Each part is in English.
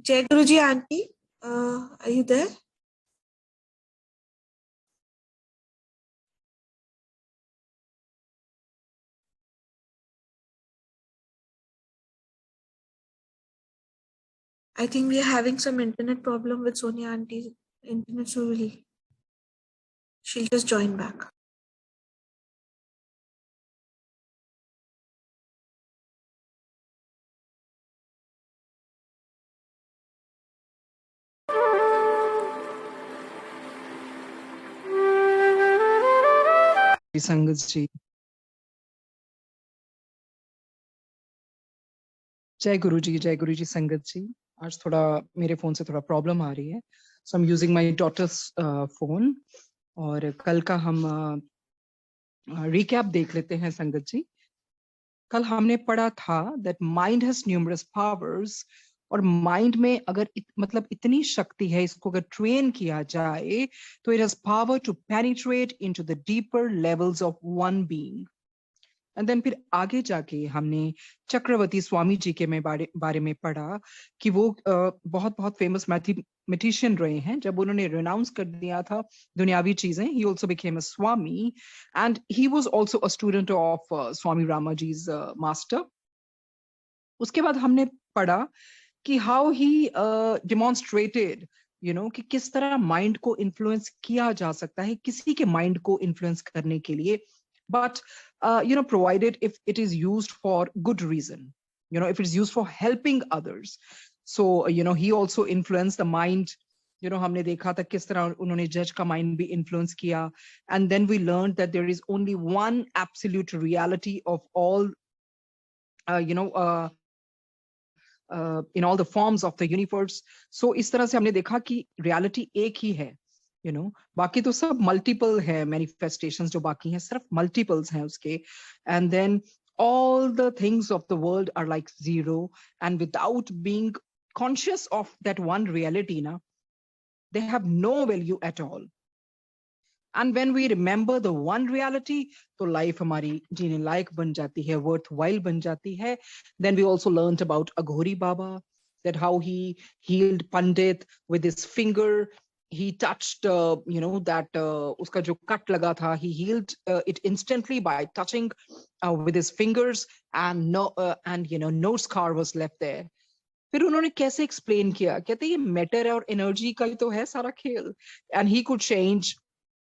Jai Guruji auntie, are you there? I think we are having some internet problem with Sonia auntie's internet, so she'll just join back. संगत जी, जय गुरु जी संगत जी। आज थोड़ा मेरे phone से थोड़ा प्रॉब्लम आ रही है, so I am using my daughter's phone. और कल का हम रिकैप देख लेते हैं संगत जी। कल हमने पढ़ा था that mind has numerous powers, और माइंड में अगर मतलब इतनी शक्ति है, इसको अगर ट्रेन किया जाए तो it has power to penetrate into the deeper levels of one being. And then फिर आगे जाके हमने चक्रवर्ती स्वामी जी के बारे में पढ़ा कि वो बहुत बहुत फेमस मैथमेटिशियन रहे हैं। जब उन्होंने रिनाउंस कर दिया था दुनियावी चीजें, he also became a swami, and he was also a student of Swami रामाजी's मास्टर। उसके बाद हमने पढ़ा कि हाउ ही डिमॉन्स्ट्रेटेड कि किस तरह माइंड को इन्फ्लुएंस किया जा सकता है, किसी के माइंड को इन्फ्लुएंस करने के लिए, but provided if it is used for good reason, if it is used for helping others. So he also influenced the mind. हमने देखा था किस तरह उन्होंने जज का माइंड भी इन्फ्लुएंस किया, and then we learned that there is only one absolute reality of all in all the forms of the universe. So इस तरह से हमने देखा कि reality एक ही है, बाकी तो सब multiple है, manifestations जो बाकी हैं सिर्फ multiples हैं उसके। And then all the things of the world are like zero, and without being conscious of that one reality na, they have no value at all. And when we remember the one reality, तो life हमारी जीने लायक बन जाती है, worthwhile बन जाती है। Then we also learned about Aghori Baba, that how he healed Pandit with his finger. He touched, that uska jo cut laga tha, he healed it instantly by touching with his fingers, and no scar was left there. फिर उन्होंने कैसे explain किया, कहते ये matter और energy का ही तो है सारा खेल, and he could change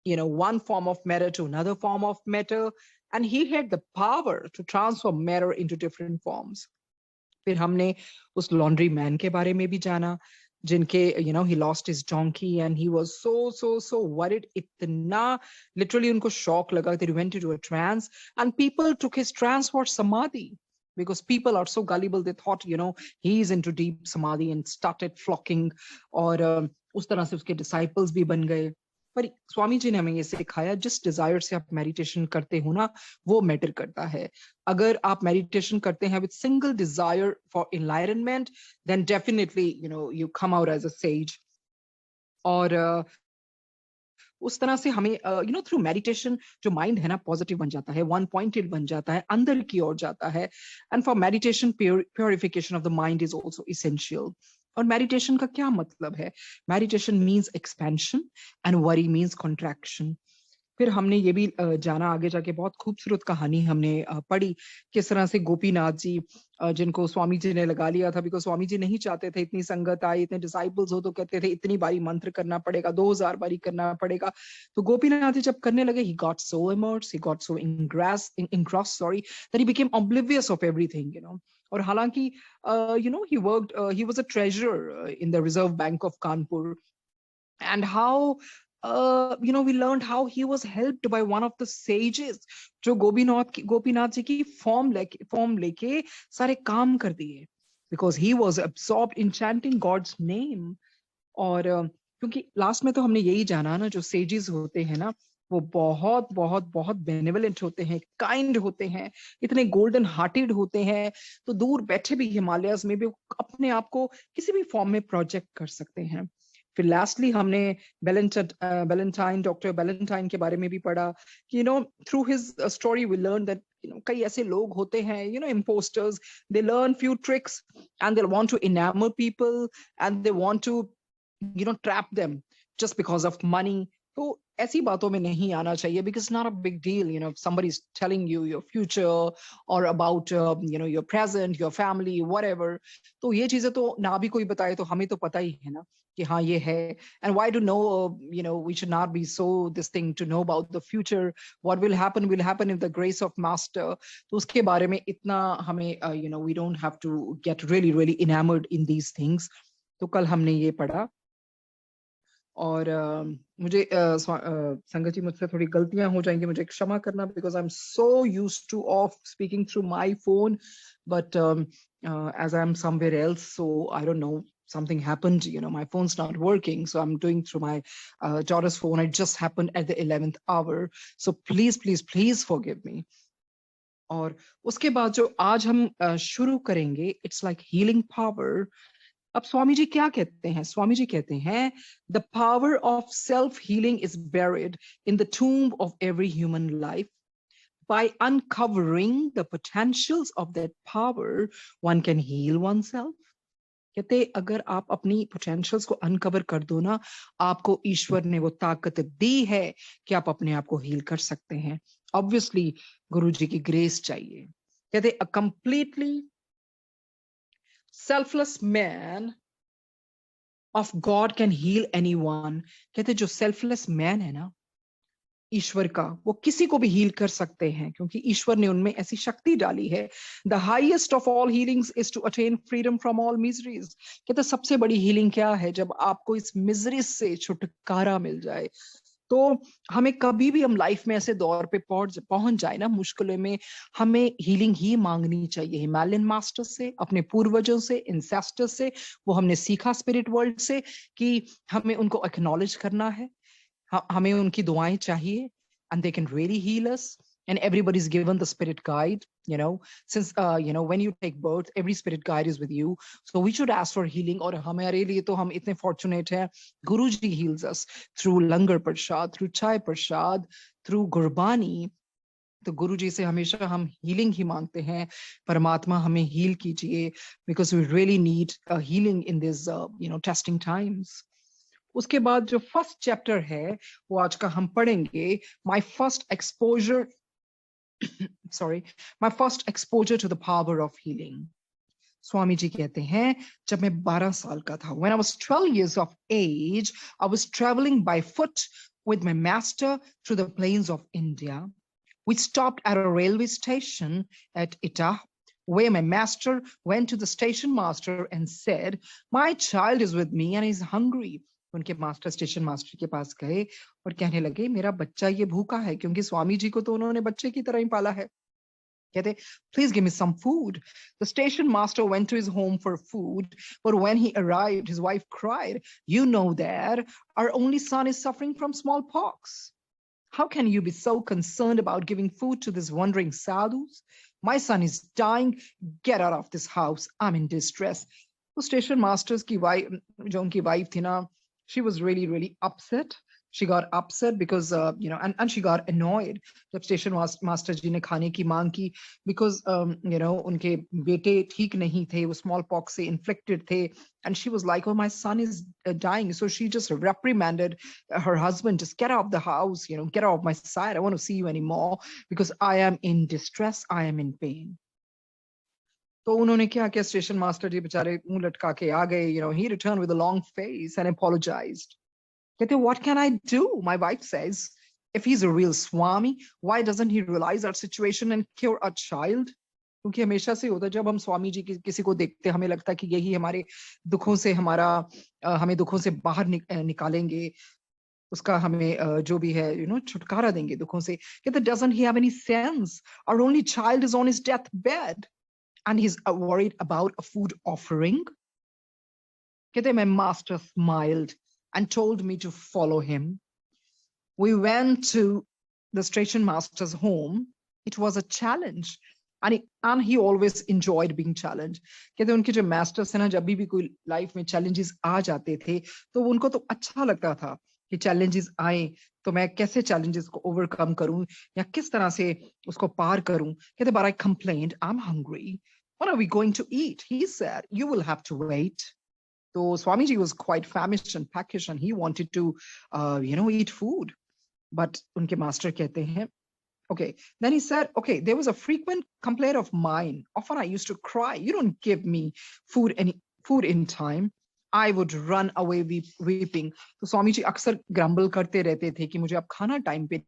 one form of matter to another form of matter, and he had the power to transform matter into different forms. फिर हमने उस laundry man के बारे में भी जाना, जिनके he lost his donkey and he was so worried, इतना literally उनको shock लगा that he went into a trance, and people took his trance for samadhi, because people are so gullible, they thought he is into deep samadhi and started flocking, और उस तरह से उसके disciples भी बन गए। पर स्वामी जी ने हमें ये सिखाया, जिस डिजायर से आप मेडिटेशन करते हो ना, वो मैटर करता है। अगर आप मेडिटेशन करते हैं with single desire for enlightenment, then definitely you come out as a sage. और उस तरह से हमें थ्रू मेडिटेशन जो माइंड है ना पॉजिटिव बन जाता है, वन पॉइंटेड बन जाता है, अंदर की ओर जाता है। And for meditation purification of the mind is also essential. और मेडिटेशन का क्या मतलब है? Meditation means expansion and worry means contraction. फिर हमने ये भी जाना आगे जाके, बहुत खूबसूरत कहानी हमने पढ़ी, किस तरह से गोपीनाथ जी, जिनको स्वामी जी ने लगा लिया था, बिकॉज स्वामी जी नहीं चाहते थे इतनी संगत आई, इतने डिसाइपल्स हो, तो कहते थे इतनी बारी मंत्र करना पड़ेगा, 2000 बारी करना पड़ेगा। तो गोपीनाथ जी जब करने लगे, he got so immersed, he got so engrossed, that he became oblivious of everything, और हालांकि he was a treasurer in the Reserve Bank of Kanpur, and how we learned how he was helped by one of the sages, जो गोपीनाथ जी की form लेके सारे काम कर दिए, because he was absorbed in chanting God's name. और क्योंकि last में तो हमने यही जाना ना, जो सेजेस होते हैं ना, वो बहुत बहुत बहुत बेनेवलेंट होते हैं, काइंड होते हैं, इतने गोल्डन हार्टेड होते हैं, तो दूर बैठे भी हिमालयस में भी अपने आप को किसी भी फॉर्म में प्रोजेक्ट कर सकते हैं। फिर लास्टली हमने डॉक्टर बैलेंटाइन के बारे में भी पढ़ा कि through his story we learn that कई ऐसे लोग होते हैं, imposters. They learn few tricks and they want to enamor people and they want to trap them just because of money. तो ऐसी बातों में नहीं आना चाहिए, because it's not a big deal, if somebody is telling you your future or about your present, your family, whatever. तो ये चीजें तो ना भी कोई बताए तो हमें तो पता ही है ना कि हाँ ये है. And why to know, we should not be so this thing to know about the future. What will happen in the grace of master. तो उसके बारे में इतना हमें we don't have to get really really enamored in these things. तो कल हमने ये पढ़ा. और मुझे संगत जी मुझसे थोड़ी गलतियां हो जाएंगी, मुझे क्षमा करना, because I'm so used to of speaking through my phone, but as I'm somewhere else, so I don't know, something happened, my phone's not working, so I'm doing through my daughter's phone. It just happened at the 11th hour, so please forgive me. और उसके बाद जो आज हम शुरू करेंगे, it's like healing power. अब स्वामी जी क्या कहते हैं? स्वामी जी कहते हैं, the power of self-healing is buried in the tomb of every human life. By uncovering the potentials of that power, one can heal oneself. कहते अगर आप अपनी पोटेंशियल्स को अनकवर कर दो ना, आपको ईश्वर ने वो ताकत दी है कि आप अपने आप को हील कर सकते हैं. ऑब्वियसली गुरु जी की ग्रेस चाहिए. कहते a completely selfless man of God can heal anyone. कहते जो selfless man है ना ईश्वर का, वो किसी को भी हील कर सकते हैं, क्योंकि ईश्वर ने उनमें ऐसी शक्ति डाली है. The highest of all healings is to attain freedom from all miseries. कहते सबसे बड़ी हीलिंग क्या है? जब आपको इस मिजरी से छुटकारा मिल जाए. तो हमें कभी भी हम लाइफ में ऐसे दौर पे पहुंच जाए ना मुश्किलों में, हमें हीलिंग ही मांगनी चाहिए हिमालयन मास्टर से, अपने पूर्वजों से, इंसेस्टर्स से. वो हमने सीखा स्पिरिट वर्ल्ड से कि हमें उनको एक्नॉलेज करना है, हमें उनकी दुआएं चाहिए, and they can really heal us. And everybody is given the spirit guide, since when you take birth, every spirit guide is with you, so we should ask for healing. और हमारे लिए तो हम इतने fortunate हैं, Guruji heals us through langar prasad, through chai prasad, through gurbani. तो गुरुजी से हमेशा हम हीलिंग ही मांगते हैं, परमात्मा हमें हील कीजिए, because we really need a healing in this testing times. उसके बाद जो फर्स्ट चैप्टर है वो आज का हम पढ़ेंगे, my first exposure to the power of healing. स्वामी जी कहते हैं, जब मैं 12 साल का था, when I was 12 years of age, I was traveling by foot with my master through the plains of India. We stopped at a railway station at Etah, where my master went to the station master and said, my child is with me and is hungry. उनके master station master के पास गए और कहने लगे, मेरा बच्चा ये भूखा है, क्योंकि स्वामी जी को तो उन्होंने बच्चे की तरह ही पाला है. कहते, please give me some food. The station master went to his home for food, but when he arrived, his wife cried, you know that our only son is suffering from smallpox. How can you be so concerned about giving food to these wandering sadhus? My son is dying. Get out of this house. I'm in distress. तो station masters की wife, जो उनकी wife थी ना, she was really really upset. She got upset because and she got annoyed जब station master जी ने खाने की मांग की, because उनके बेटे ठीक नहीं थे, वो स्मॉल पॉक्स से inflicted थे, and she was like, oh, my son is dying. So she just reprimanded her husband, just get out of the house, get out of my sight, I don't want to see you anymore, because I am in distress, I am in pain. तो उन्होंने क्या किया, station master जी बेचारे मुंह लटका के आ गए. He returned with a long face and apologized. कहते, what can I do? My wife says, if he's a real Swami, why doesn't he realize our situation and cure our child? क्योंकि हमेशा से होता है, जब हम स्वामी जी किसी को देखते हैं, हमें लगता है कि यही हमारे दुखों से हमें दुखों से बाहर निकालेंगे, उसका हमें जो भी है छुटकारा देंगे दुखों से. कहते, doesn't he have any sense? Our only child is on his deathbed and he's worried about a food offering. कहते, my master smiled and told me to follow him. We went to the station master's home. It was a challenge, and he always enjoyed being challenged. कहते उनके जो masters है ना, जब भी कोई life में challenges आ जाते थे, तो उनको तो अच्छा लगता था कि challenges आए तो मैं कैसे challenges को overcome करूं या किस तरह से उसको पार करूं. कहते but I complained, I'm hungry. What are we going to eat? He said, you will have to wait. So Swamiji was quite famished and peckish and he wanted to, eat food. But unke master कहते हैं, okay. Then he said, okay, there was a frequent complaint of mine. Often I used to cry. You don't give me food in time. I would run away weeping. तो स्वामी जी अक्सर grumble करते रहते थे कि मुझे आप खाना time पे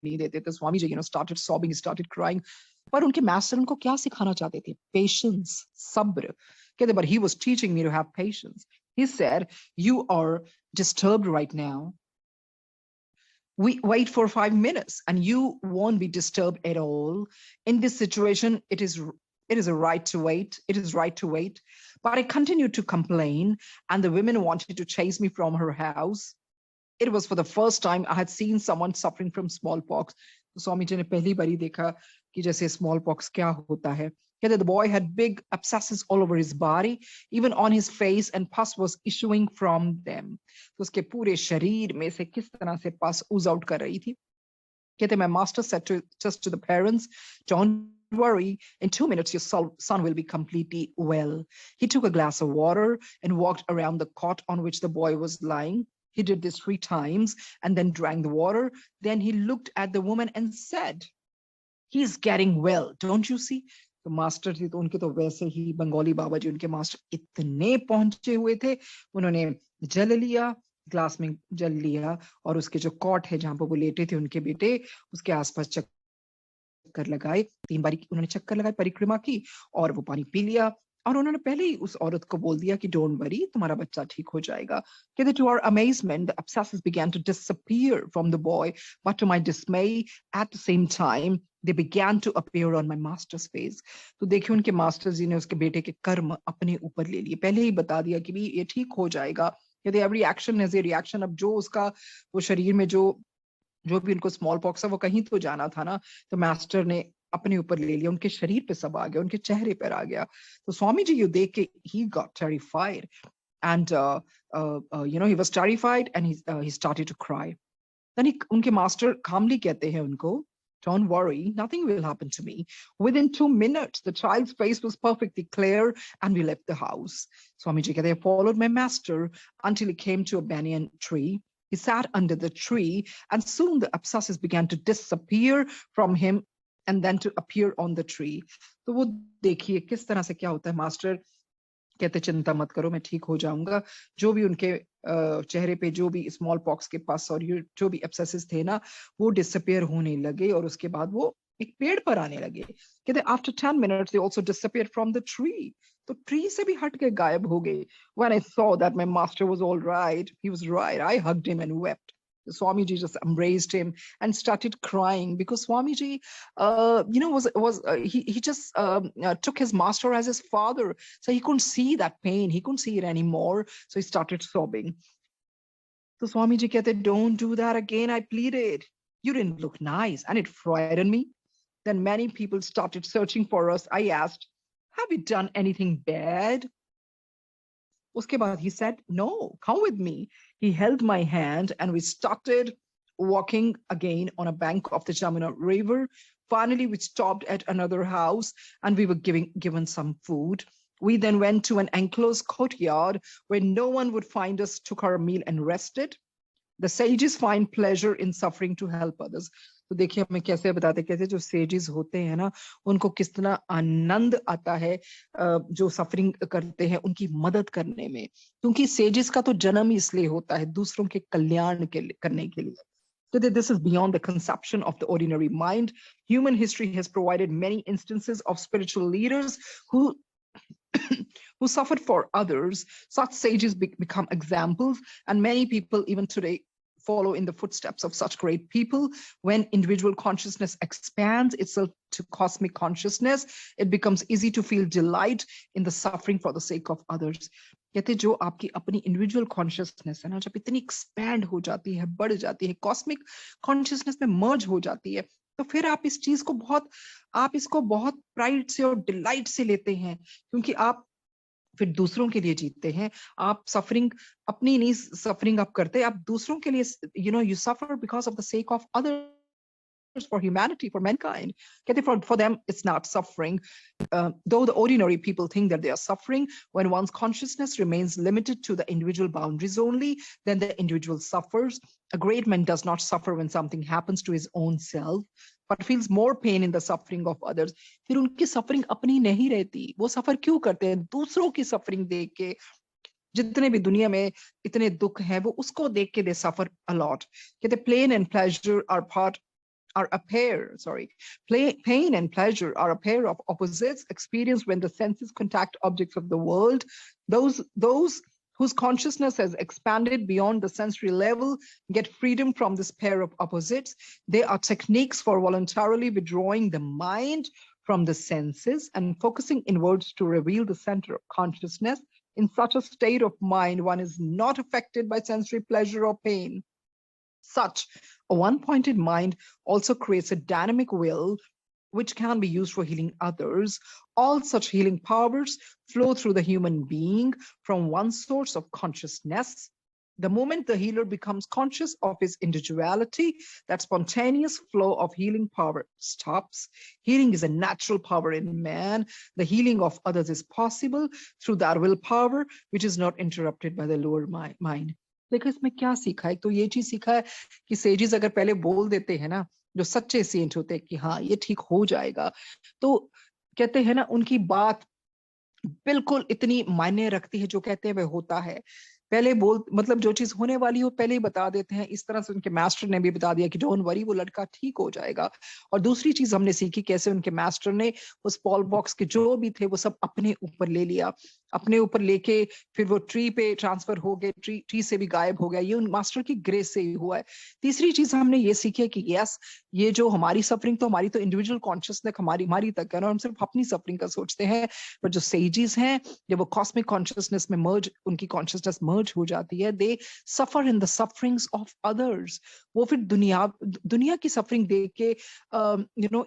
नहीं देते. तो स्वामी जी, started sobbing, started crying. पर उनके master उनको क्या सिखाना चाहते थे? Patience, sabr. कहते, but he was teaching me to have patience. He said, you are disturbed right now. We wait for 5 minutes and you won't be disturbed at all. In this situation, it is a right to wait. It is right to wait. But I continued to complain and the women wanted to chase me from her house. It was for the first time I had seen someone suffering from smallpox. तो स्वामी जी ने पहली बारी देखा कि जैसे smallpox क्या होता है. The boy had big abscesses all over his body, even on his face, and pus was issuing from them. तो उसके पूरे शरीर में से किस तरह से pus ooze out कर रही थी. कहते, my master said to the parents, don't worry, in 2 minutes your son will be completely well. He took a glass of water and walked around the cot on which the boy was lying. He did this 3 times and then drank the water. Then he looked at the woman and said, he's getting well, don't you see? तो master थे तो उनके तो वैसे ही बंगाली बाबा जी, उनके master इतने पहुंचे हुए थे, उन्होंने जल लिया, ग्लास में जल लिया और उसके जो कॉट है जहां पर वो लेटे थे उनके बेटे, उसके आसपास चक्कर लगाए. 3 बार उन्होंने चक्कर लगाए, परिक्रमा की और वो पानी पी लिया. और उन्होंने पहले ही उस औरत को बोल दिया कि डोंट वरी, तुम्हारा बच्चा ठीक हो जाएगा. कहते, to our amazement, the abscesses began to disappear from the boy, but to my dismay, at the same time, they began to appear on my master's face. तो देखिए उनके मास्टर जी ने उसके बेटे के कर्म अपने ऊपर ले लिए, पहले ही बता दिया कि भी ये ठीक हो जाएगा. कहते, every action has a reaction. अब जो उसका वो शरीर में जो भी उनको स्मॉल पॉक्स है वो कहीं तो जाना था ना, तो मास्टर ने अपने ऊपर ले लिया, उनके शरीर पे सब आ गया, उनके चेहरे पर आ गया. तो स्वामी जी ये देख के he got terrified and he was terrified and he started to cry. Then उनके मास्टर calmly कहते हैं उनको, don't worry, nothing will happen to me. Within 2 minutes, the child's face was perfectly clear and we left the house. Swami ji कहते हैं, followed my master until he came to a banyan tree. He sat under the tree and soon the abscesses began to disappear from him and then to appear on the tree. तो वो देखिए किस तरह से क्या होता है. Master कहते, चिंता मत करो, मैं ठीक हो जाऊंगा. जो भी उनके चेहरे पे जो भी स्मॉल पॉक्स के पास और जो भी एब्सेसेस थे ना, वो डिसअपियर होने लगे और उसके बाद वो एक पेड़ पर आने लगे. कहते, after 10 minutes they also disappeared from the tree. तो ट्री से भी हट के गायब हो गए. When I saw that my master was all right, he was right, I hugged him and wept. Swamiji just embraced him and started crying because Swamiji, he just took his master as his father, so he couldn't see that pain, he couldn't see it anymore, so he started sobbing. So Swamiji कहते, don't do that again, I pleaded. You didn't look nice, and it frightened me. Then many people started searching for us. I asked, have we done anything bad? Uske baad he said, no, come with me. He held my hand and we started walking again on a bank of the Jamuna River. Finally, we stopped at another house and we were given some food. We then went to an enclosed courtyard where no one would find us, took our meal and rested. The sages find pleasure in suffering to help others. तो देखिए हमें कैसे बताते, कैसे जो sages होते हैं ना, उनको किस तरह आनंद आता है जो सफरिंग करते हैं उनकी मदद करने में, क्योंकि सेजेस का तो जन्म ही इसलिए होता है दूसरों के कल्याण करने के लिए. So this is beyond the conception of the ordinary mind. Human history has provided many instances of spiritual leaders who who suffered for others. Such sages become examples, and many people even today follow in the footsteps of such great people. When individual consciousness expands itself to cosmic consciousness, it becomes easy to feel delight in the suffering for the sake of others. कहते जो आपकी अपनी individual consciousness है ना, जब इतनी expand हो जाती है, बढ़ जाती है, कॉस्मिक कॉन्शियसनेस में मर्ज हो जाती है, तो फिर आप इस चीज को आप इसको बहुत प्राइड से और डिलाइट से लेते हैं, क्योंकि आप फिर दूसरों के लिए जीते हैं। आप सफरिंग अपनी नहीं सफरिंग आप करते, आप दूसरों के लिए, you suffer because of the sake of others, for humanity, for mankind. कहते for them it's not suffering. Though the ordinary people think that they are suffering, when one's consciousness remains limited to the individual boundaries only, then the individual suffers. A great man does not suffer when something happens to his own self, but feels more pain in the suffering of others. फिर उनकी suffering अपनी नहीं रहती, वो सफर क्यों करते हैं? दूसरों की सफरिंग देख के, जितने भी दुनिया में इतने दुख हैं वो उसको देख के they suffer a lot. कहते pain and pleasure are a pair, sorry. Pain and pleasure are a pair of opposites experienced when the senses contact objects of the world. Those whose consciousness has expanded beyond the sensory level get freedom from this pair of opposites. They are techniques for voluntarily withdrawing the mind from the senses and focusing inwards to reveal the center of consciousness. In such a state of mind, one is not affected by sensory pleasure or pain. Such a one-pointed mind also creates a dynamic will which can be used for healing others. All such healing powers flow through the human being from one source of consciousness. The moment the healer becomes conscious of his individuality, that spontaneous flow of healing power stops. Healing is a natural power in man. The healing of others is possible through that willpower, which is not interrupted by the lower mind. देखो इसमें क्या सीखा है? एक तो ये चीज सीखा है कि सेजिस अगर पहले बोल देते हैं ना, जो सच्चे सेंट होते हैं कि हाँ ये ठीक हो जाएगा, तो कहते हैं ना उनकी बात बिल्कुल इतनी मायने रखती है, जो कहते हैं वह होता है। पहले मतलब जो चीज होने वाली हो पहले ही बता देते हैं। इस तरह से उनके मास्टर ने भी बता दिया कि डोंट वरी, वो लड़का ठीक हो जाएगा। और दूसरी चीज हमने सीखी कैसे उनके मास्टर ने उस पॉल बॉक्स के जो भी थे वो सब अपने ऊपर ले लिया, अपने ऊपर लेके फिर वो ट्री पे ट्रांसफर हो गए, ट्री से भी गायब हो गया। ये उन मास्टर की ग्रेस से ही हुआ है। तीसरी चीज हमने ये सीखी है कि यस, ये जो हमारी सफरिंग तो हमारी तो इंडिविजुअल कॉन्शियसनेस हमारी तक है ना, हम सिर्फ अपनी सफरिंग का सोचते हैं। पर जो सेजिस हैं, जब वो कॉस्मिक कॉन्शियसनेस में मर्ज, उनकी कॉन्शियसनेस मर्ज हो जाती है, they suffer in the sufferings of others. वो फिर दुनिया की सफरिंग देख के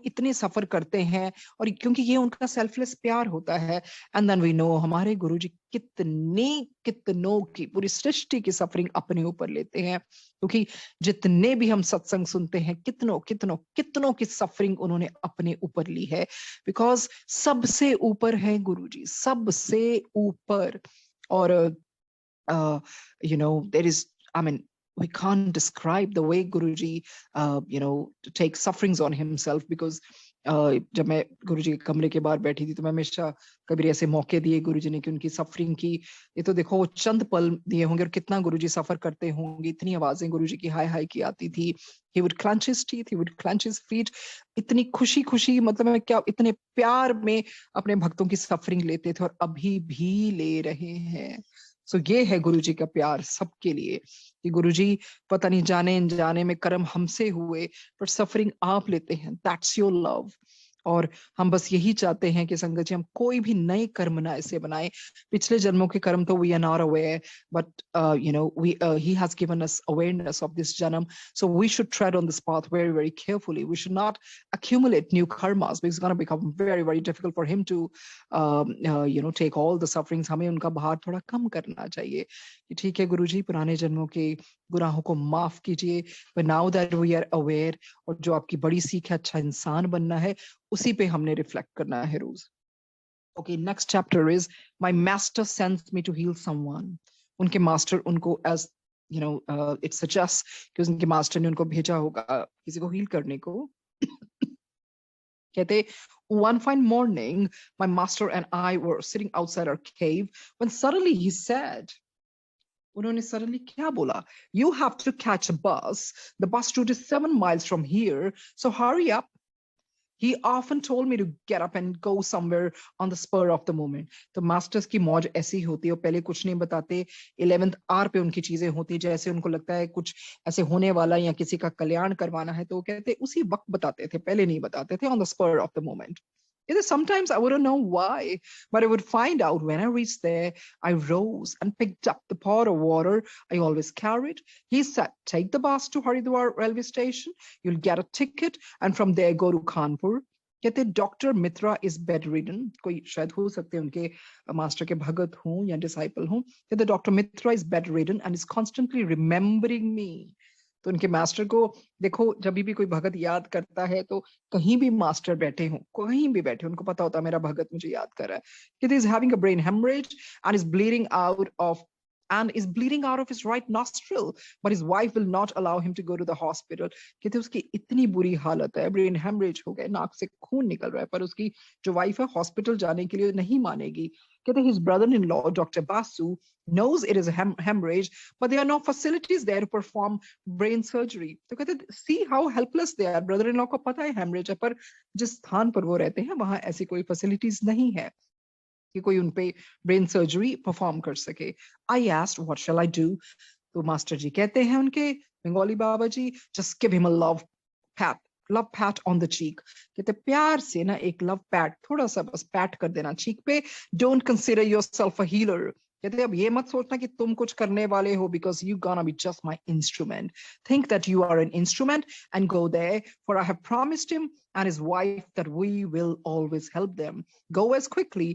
इतने सफर करते हैं, और क्योंकि ये उनका सेल्फलेस प्यार होता है। एंड देन वी नो हमारे गुरुजी कितनों की, पूरी सृष्टि की सफरिंग अपने ऊपर लेते हैं, क्योंकि जितने भी हम सत्संग सुनते हैं कितनों की सफरिंग उन्होंने अपने ऊपर ली है। बिकॉज सबसे ऊपर है गुरुजी, सबसे ऊपर। और there is, I mean, we can't describe the way Guruji, takes sufferings on himself, because जब मैं गुरुजी के कमरे के बाहर बैठी थी तो मैं हमेशा कभी ऐसे मौके दिए गुरुजी ने कि उनकी सफरिंग की, ये तो देखो वो चंद पल दिए होंगे और कितना गुरुजी सफर करते होंगे। इतनी आवाजें गुरुजी की हाय हाय की आती थी। He would clench his teeth, he would clench his feet. इतनी खुशी मतलब मैं क्या, इतने प्यार में अपने भक्तों की सफरिंग लेते थे और अभी भी ले रहे हैं। सो ये है गुरुजी का प्यार सबके लिए, कि गुरुजी पता नहीं जाने अनजाने में कर्म हमसे हुए, पर सफरिंग आप लेते हैं। That's your love. और हम बस यही चाहते हैं कि संगत जी हम कोई भी नए कर्म ना ऐसे बनाए। पिछले जन्मों के कर्म तो we are not aware, but he has given us awareness of this janam, so we should tread on this path very very carefully. We should not accumulate new karmas, because it's going to become very very difficult for him to take all the sufferings. हमें उनका भार थोड़ा कम करना चाहिए कि ठीक है गुरुजी, पुराने जन्मों के गुनाहों को माफ कीजिए, but now that we are aware, और जो आपकी बड़ी सीख है अच्छा इंसान बनना है, उसी पे हमने रिफ्लेक्ट करना है रोज। Okay, next chapter is my master sends me to heal someone. उनके मास्टर उनको as it suggests कि उनके मास्टर ने उनको भेजा होगा किसी को हील करने को। कहते one fine morning my master and I were sitting outside our cave when suddenly he said, उन्होंने suddenly क्या बोला? You have to catch a bus. The bus route is 7 miles from here, so hurry up. He often told me to get up and go somewhere on the spur of the moment. तो masters की मौज ऐसी होती है, पहले कुछ नहीं बताते, 11th hour पे उनकी चीजें होती, जैसे उनको लगता है कुछ ऐसे होने वाला या किसी का कल्याण करवाना है, तो वो कहते उसी वक्त बताते थे, पहले नहीं बताते थे, on the spur of the moment. Sometimes I wouldn't know why, but I would find out when I reached there. I rose and picked up the pot of water I always carried. He said, take the bus to Haridwar railway station. You'll get a ticket and from there go to Kanpur. कहते doctor Mitra is bed ridden, कोई शायद हो सकते हैं उनके master के भगत हों या डिसाइपल हों। कहते doctor Mitra is bedridden and is constantly remembering me. तो उनके मास्टर को देखो, जब भी कोई भगत याद करता है तो कहीं भी मास्टर बैठे हों, कहीं भी बैठे, उनको पता होता है मेरा भगत मुझे याद कर रहा है। कहते is having a brain haemorrhage and is bleeding out of his right nostril, but his wife will not allow him to go to the hospital. कहते उसकी इतनी बुरी हालत है, ब्रेन हेमरेज हो गए, नाक से खून निकल रहा है, पर उसकी जो वाइफ है हॉस्पिटल जाने के लिए नहीं मानेगी। कहते his brother-in-law Dr. Basu knows it is a hemorrhage, but there are no facilities there to perform brain surgery. तो कहते see how helpless they are. brother-in-law को पता है hemorrhage है, पर जिस स्थान पर वो रहते हैं वहां ऐसी कोई फैसिलिटीज नहीं है कि कोई उनपे ब्रेन सर्जरी परफॉर्म कर सके। I asked what shall I do. तो मास्टर जी कहते हैं उनके Bengali Baba ji, just give him a love pat on the cheek. कहते प्यार से ना एक लव पैट, थोड़ा सा बस पैट कर देना चीक पे। Don't consider yourself a healer. कहते अब ये मत सोचना कि तुम कुछ करने वाले हो, because you gonna be just my instrument. Think that you are an instrument and go there, for I have promised him and his wife that we will always help them. Go as quickly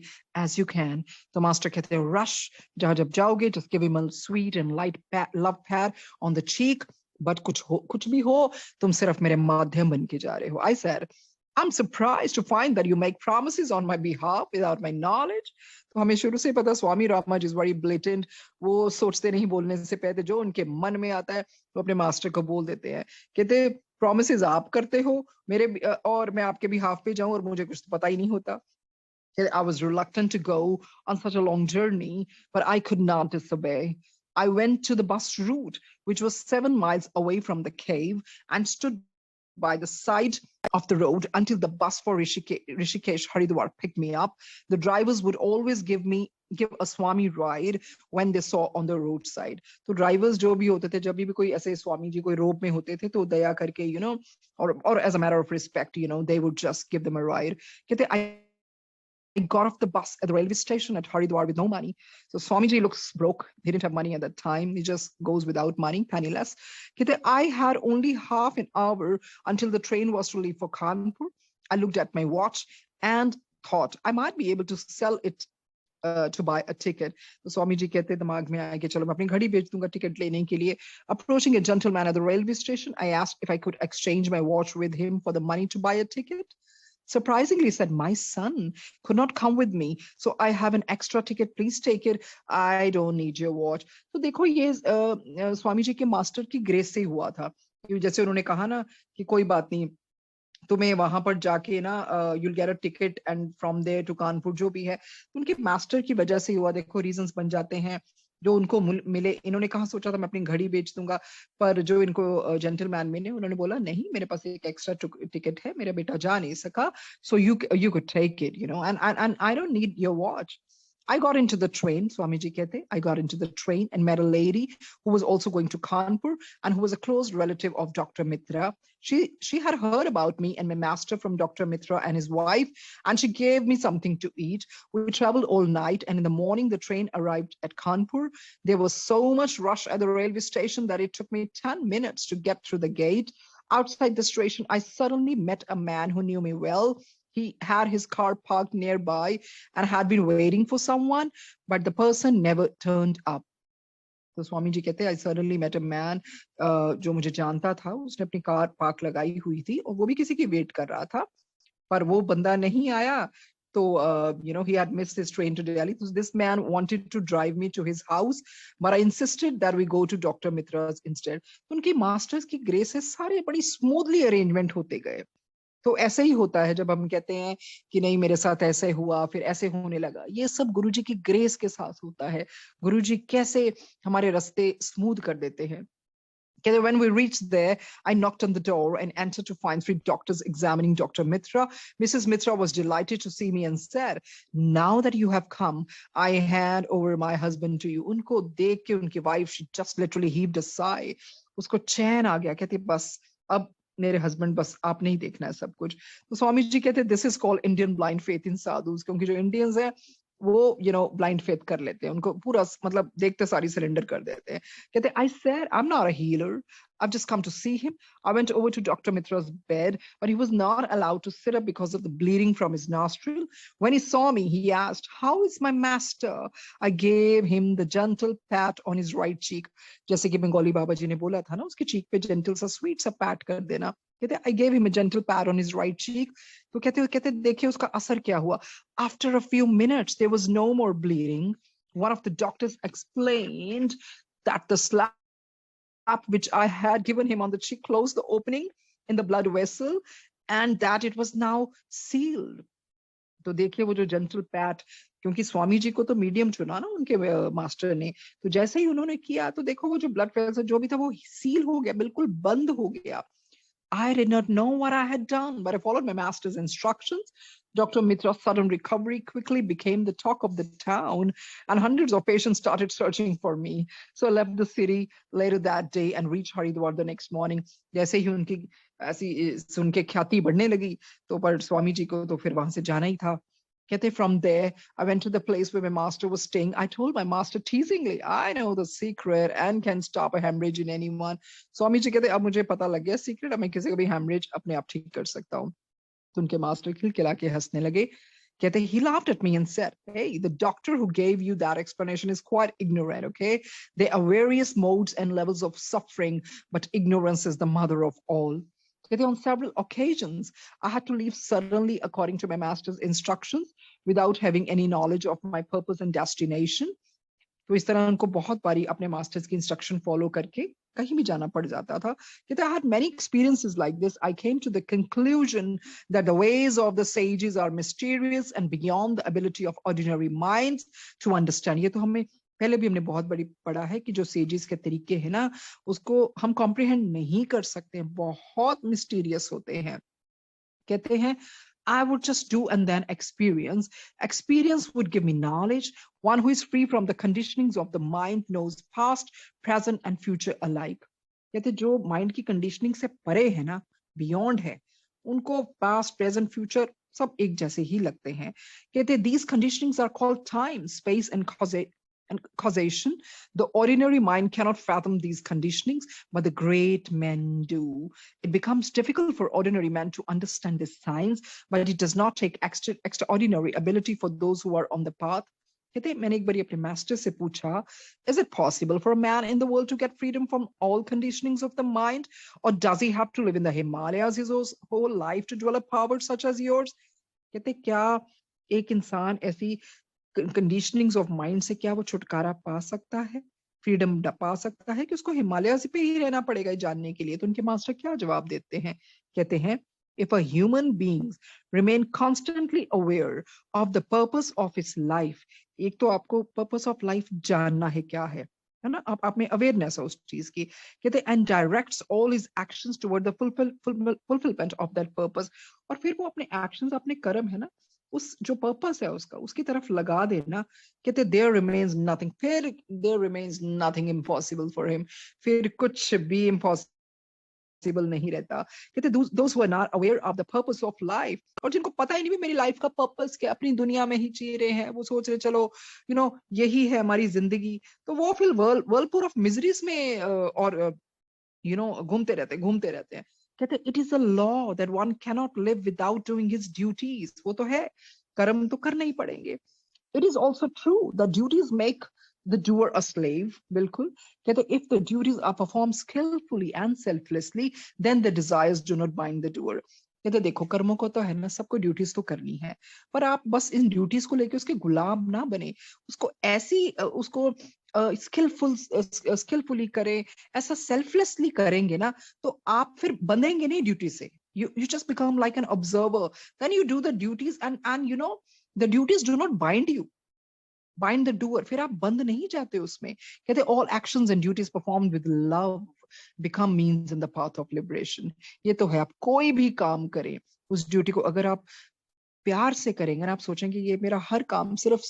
as you can. So master कहते हैं rush, जब जाओगे just give him a sweet and light love pat on the cheek. But कुछ भी हो, तुम सिर्फ मेरे माध्यम बन के जा रहे हो। I said, I'm surprised to find that you make promises on my behalf without my knowledge. तो हमें शुरू से पता स्वामी रामाज इज वेरी ब्लेटेंट। वो सोचते नहीं बोलने से पहले, जो उनके मन में आता है वो अपने मास्टर को बोल देते हैं। कहते प्रॉमिसेस आप करते हो मेरे, और मैं आपके बिहाफ पे जाऊं और मुझे कुछ तो पता ही नहीं होता। I was reluctant to go on such a long journey, but I could not disobey. I went to the bus route, which was 7 miles away from the cave, and stood by the side of the road until the bus for Rishikesh Haridwar picked me up. The drivers would always give a Swami ride when they saw on the roadside. तो drivers जो भी होते थे, जब भी कोई ऐसे स्वामी जी कोई रोप में होते थे, तो दया करके, or as a matter of respect, they would just give them a ride. कहते I got off the bus at the railway station at Haridwar with no money. So Swamiji looks broke. He didn't have money at that time. He just goes without money, penniless. I had only half an hour until the train was to leave for Kanpur. I looked at my watch and thought I might be able to sell it to buy a ticket. So Swami ji कहते दिमाग में आया कि चलो मैं अपनी घड़ी बेच दूंगा टिकट लेने के लिए. Approaching a gentleman at the railway station, I asked if I could exchange my watch with him for the money to buy a ticket. Surprisingly, he said, my son could not come with me, so I have an extra ticket. Please take it. I don't need your watch. तो देखो ये स्वामी जी के master की grace से हुआ था. जैसे उन्होंने कहा ना कि कोई बात नहीं, तुम्हें वहां पर जाके ना you'll get a ticket and from there to Kanpur, जो भी है उनके मास्टर की वजह से हुआ. देखो रीजंस बन जाते हैं जो उनको मिले. इन्होंने कहा सोचा था मैं अपनी घड़ी बेच दूंगा, पर जो इनको जेंटलमैन मिले उन्होंने बोला नहीं, मेरे पास एक एक्स्ट्रा टिकट है, मेरा बेटा जा नहीं सका, so you could take it, and I don't need your watch. I got into the train, Swamiji कहते, I got into the train and met a lady who was also going to Kanpur and who was a close relative of Dr. Mitra. She had heard about me and my master from Dr. Mitra and his wife, and she gave me something to eat. We traveled all night, and in the morning the train arrived at Kanpur. There was so much rush at the railway station that it took me 10 minutes to get through the gate. Outside the station, I suddenly met a man who knew me well. He had his car parked nearby and had been waiting for someone, but the person never turned up. तो स्वामी जी कहते हैं I suddenly met a man, जो मुझे जानता था, उसने अपनी car park लगाई हुई थी और वो भी किसी की वेट कर रहा था, पर वो बंदा नहीं आया. तो he had missed his train to Delhi. So this man wanted to drive me to his house, but I insisted that we go to Dr. Mitra's instead. तो उनकी मास्टर्स की ग्रेस से सारे बड़ी स्मूथली अरेंजमेंट होते गए. तो ऐसे ही होता है जब हम कहते हैं कि नहीं मेरे साथ ऐसे हुआ फिर ऐसे होने लगा. ये सब गुरुजी की ग्रेस के साथ होता है. गुरुजी कैसे हमारे रास्ते स्मूथ कर देते हैं. When we reached there, I knocked on the door and entered to find 3 doctors examining Dr. Mitra. Mrs. Mitra was delighted to see me and said, now that you have come, I hand over my husband to you. उनको देख के उनकी wife, she just literally heaved a sigh. उसको चैन आ गया. कहती बस अब मेरे हस्बैंड, बस आपने ही देखना है सब कुछ. तो स्वामी जी कहते this is called Indian blind faith in sadhus, क्योंकि जो इंडियंस हैं वो ब्लाइंड फेथ कर लेते हैं, उनको पूरा मतलब देखते सारी सरेंडर कर देते हैं। कहते I said I am not a healer, I've just come to see him. I went over to Dr. Mitra's bed, but he was not allowed to sit up because of the bleeding from his nostril. When he saw me, he asked, "How is my master?" I gave him the gentle pat on his right cheek. जैसे कि बंगाली बाबा जी ने बोला था ना, उसके चीक पे gentle सा sweet सा pat कर देना। कहते I gave him a gentle pat on his right cheek. तो कहते देखिए उसका असर क्या हुआ। After a few minutes, there was no more bleeding. One of the doctors explained that the slap which I had given him on the cheek closed the opening in the blood vessel and that it was now sealed. तो देखिए वो जो gentle PAT, क्योंकि स्वामी जी को तो medium चुना ना उनके मास्टर ने, तो जैसे ही उन्होंने किया तो देखो वो जो ब्लड वेसल जो भी था वो सील हो गया, बिल्कुल बंद हो गया। I did not know what I had done, but I followed my master's instructions. Dr. Mitra's sudden recovery quickly became the talk of the town, and hundreds of patients started searching for me. So I left the city later that day and reached Haridwar the next morning. जैसे ही उनकी ऐसी सुन के ख्याति बढ़ने लगी, तो पर स्वामी जी को तो फिर वहां से जाना ही था। कहते from there, I went to the place where my master was staying. I told my master teasingly, I know the secret and can stop a hemorrhage in anyone. स्वामी जी कहते अब मुझे पता लग गया सीक्रेट, अब मैं किसी का भी हेमरेज अपने आप ठीक कर सकता हूँ। तो उनके मास्टर खिलखिला के हंसने लगे। कहते he laughed at me and said, "Hey, the doctor who gave you that explanation is quite ignorant, okay? There are various modes and levels of suffering, but ignorance is the mother of all." कहते on several occasions, I had to leave suddenly according to my master's instructions without having any knowledge of my purpose and destination. तो इस तरह उनको बहुत बारी अपने masters की instruction follow करके कहीं भी जाना पड़ जाता था। कहते I had many experiences like this. I came to the conclusion that the ways of the sages are mysterious and beyond the ability of ordinary minds to understand. ये तो हमें पहले भी हमने बहुत बड़ी पढ़ा है कि जो सेजेस के तरीके हैं ना, उसको हम कॉम्प्रिहेंड नहीं कर सकते, बहुत मिस्टीरियस होते हैं। कहते हैं I would just do and then experience. Experience would give me knowledge. One who is free from the conditionings of the mind knows past, present and future alike. कहते जो माइंड की कंडीशनिंग से परे है ना, बियॉन्ड है, उनको past, present, future सब एक जैसे ही लगते हैं। कहते these conditionings are called time, space and causation. The ordinary mind cannot fathom these conditionings, but the great men do. It becomes difficult for ordinary men to understand this science, but it does not take extraordinary ability for those who are on the path. कहते मैंने एक बारी अपने master से पूछा, is it possible for a man in the world to get freedom from all conditionings of the mind, or does he have to live in the Himalayas his whole life to develop powers such as yours? कहते क्या एक इंसान ऐसी conditionings of mind से क्या वो छुटकारा पा सकता है, फ्रीडम पा सकता है, कि उसको हिमालय पे ही रहना पड़ेगा जानने के लिए? तो उनके मास्टर क्या जवाब देते हैं? कहते हैं if a human beings remain constantly aware of the purpose of his life, एक तो आपको purpose of life जानना है क्या है ना, आप में अवेयरनेस है उस चीज की। कहते and directs all his actions toward the fulfillment of that purpose, और फिर वो अपने actions, अपने कर्म है ना, उस जो पर्पस है उसका, उसकी तरफ लगा देना। कहते there remains nothing, फिर there remains nothing impossible for him, फिर कुछ भी impossible नहीं रहता। कहते those who are not aware of the purpose of life, और जिनको पता ही नहीं मेरी लाइफ का पर्पस क्या, अपनी दुनिया में ही जी रहे हैं, वो सोच रहे चलो यही है हमारी जिंदगी, तो वो फिर वर्लपुल ऑफ मिजरीज में और घूमते रहते हैं। कहते it is a law that one cannot live without doing his duties. वो तो है, कर्म तो करने ही पड़ेंगे। It is also true that duties make the doer a slave. बिल्कुल। कहते if the duties are performed skillfully and selflessly, then the desires do not bind the doer. कहते देखो कर्मों को तो है ना, सबको ड्यूटीज तो करनी है, पर आप बस इन ड्यूटीज को लेके उसके गुलाम ना बने, उसको ऐसी उसको स्किलफुली करें, ऐसा सेल्फलेसली करेंगे ना, तो आप फिर बंधेंगे नहीं ड्यूटी से। you just become like an observer, then you do the duties and the duties do not bind you, bind the doer, फिर आप बंद नहीं जाते उसमें। कहते all actions and duties performed with love become means in the path of liberation. ये तो है, आप कोई भी काम करें, उस ड्यूटी को अगर आप प्यार से करेंगे ना, आप सोचेंगे ये मेरा हर काम सिर्फ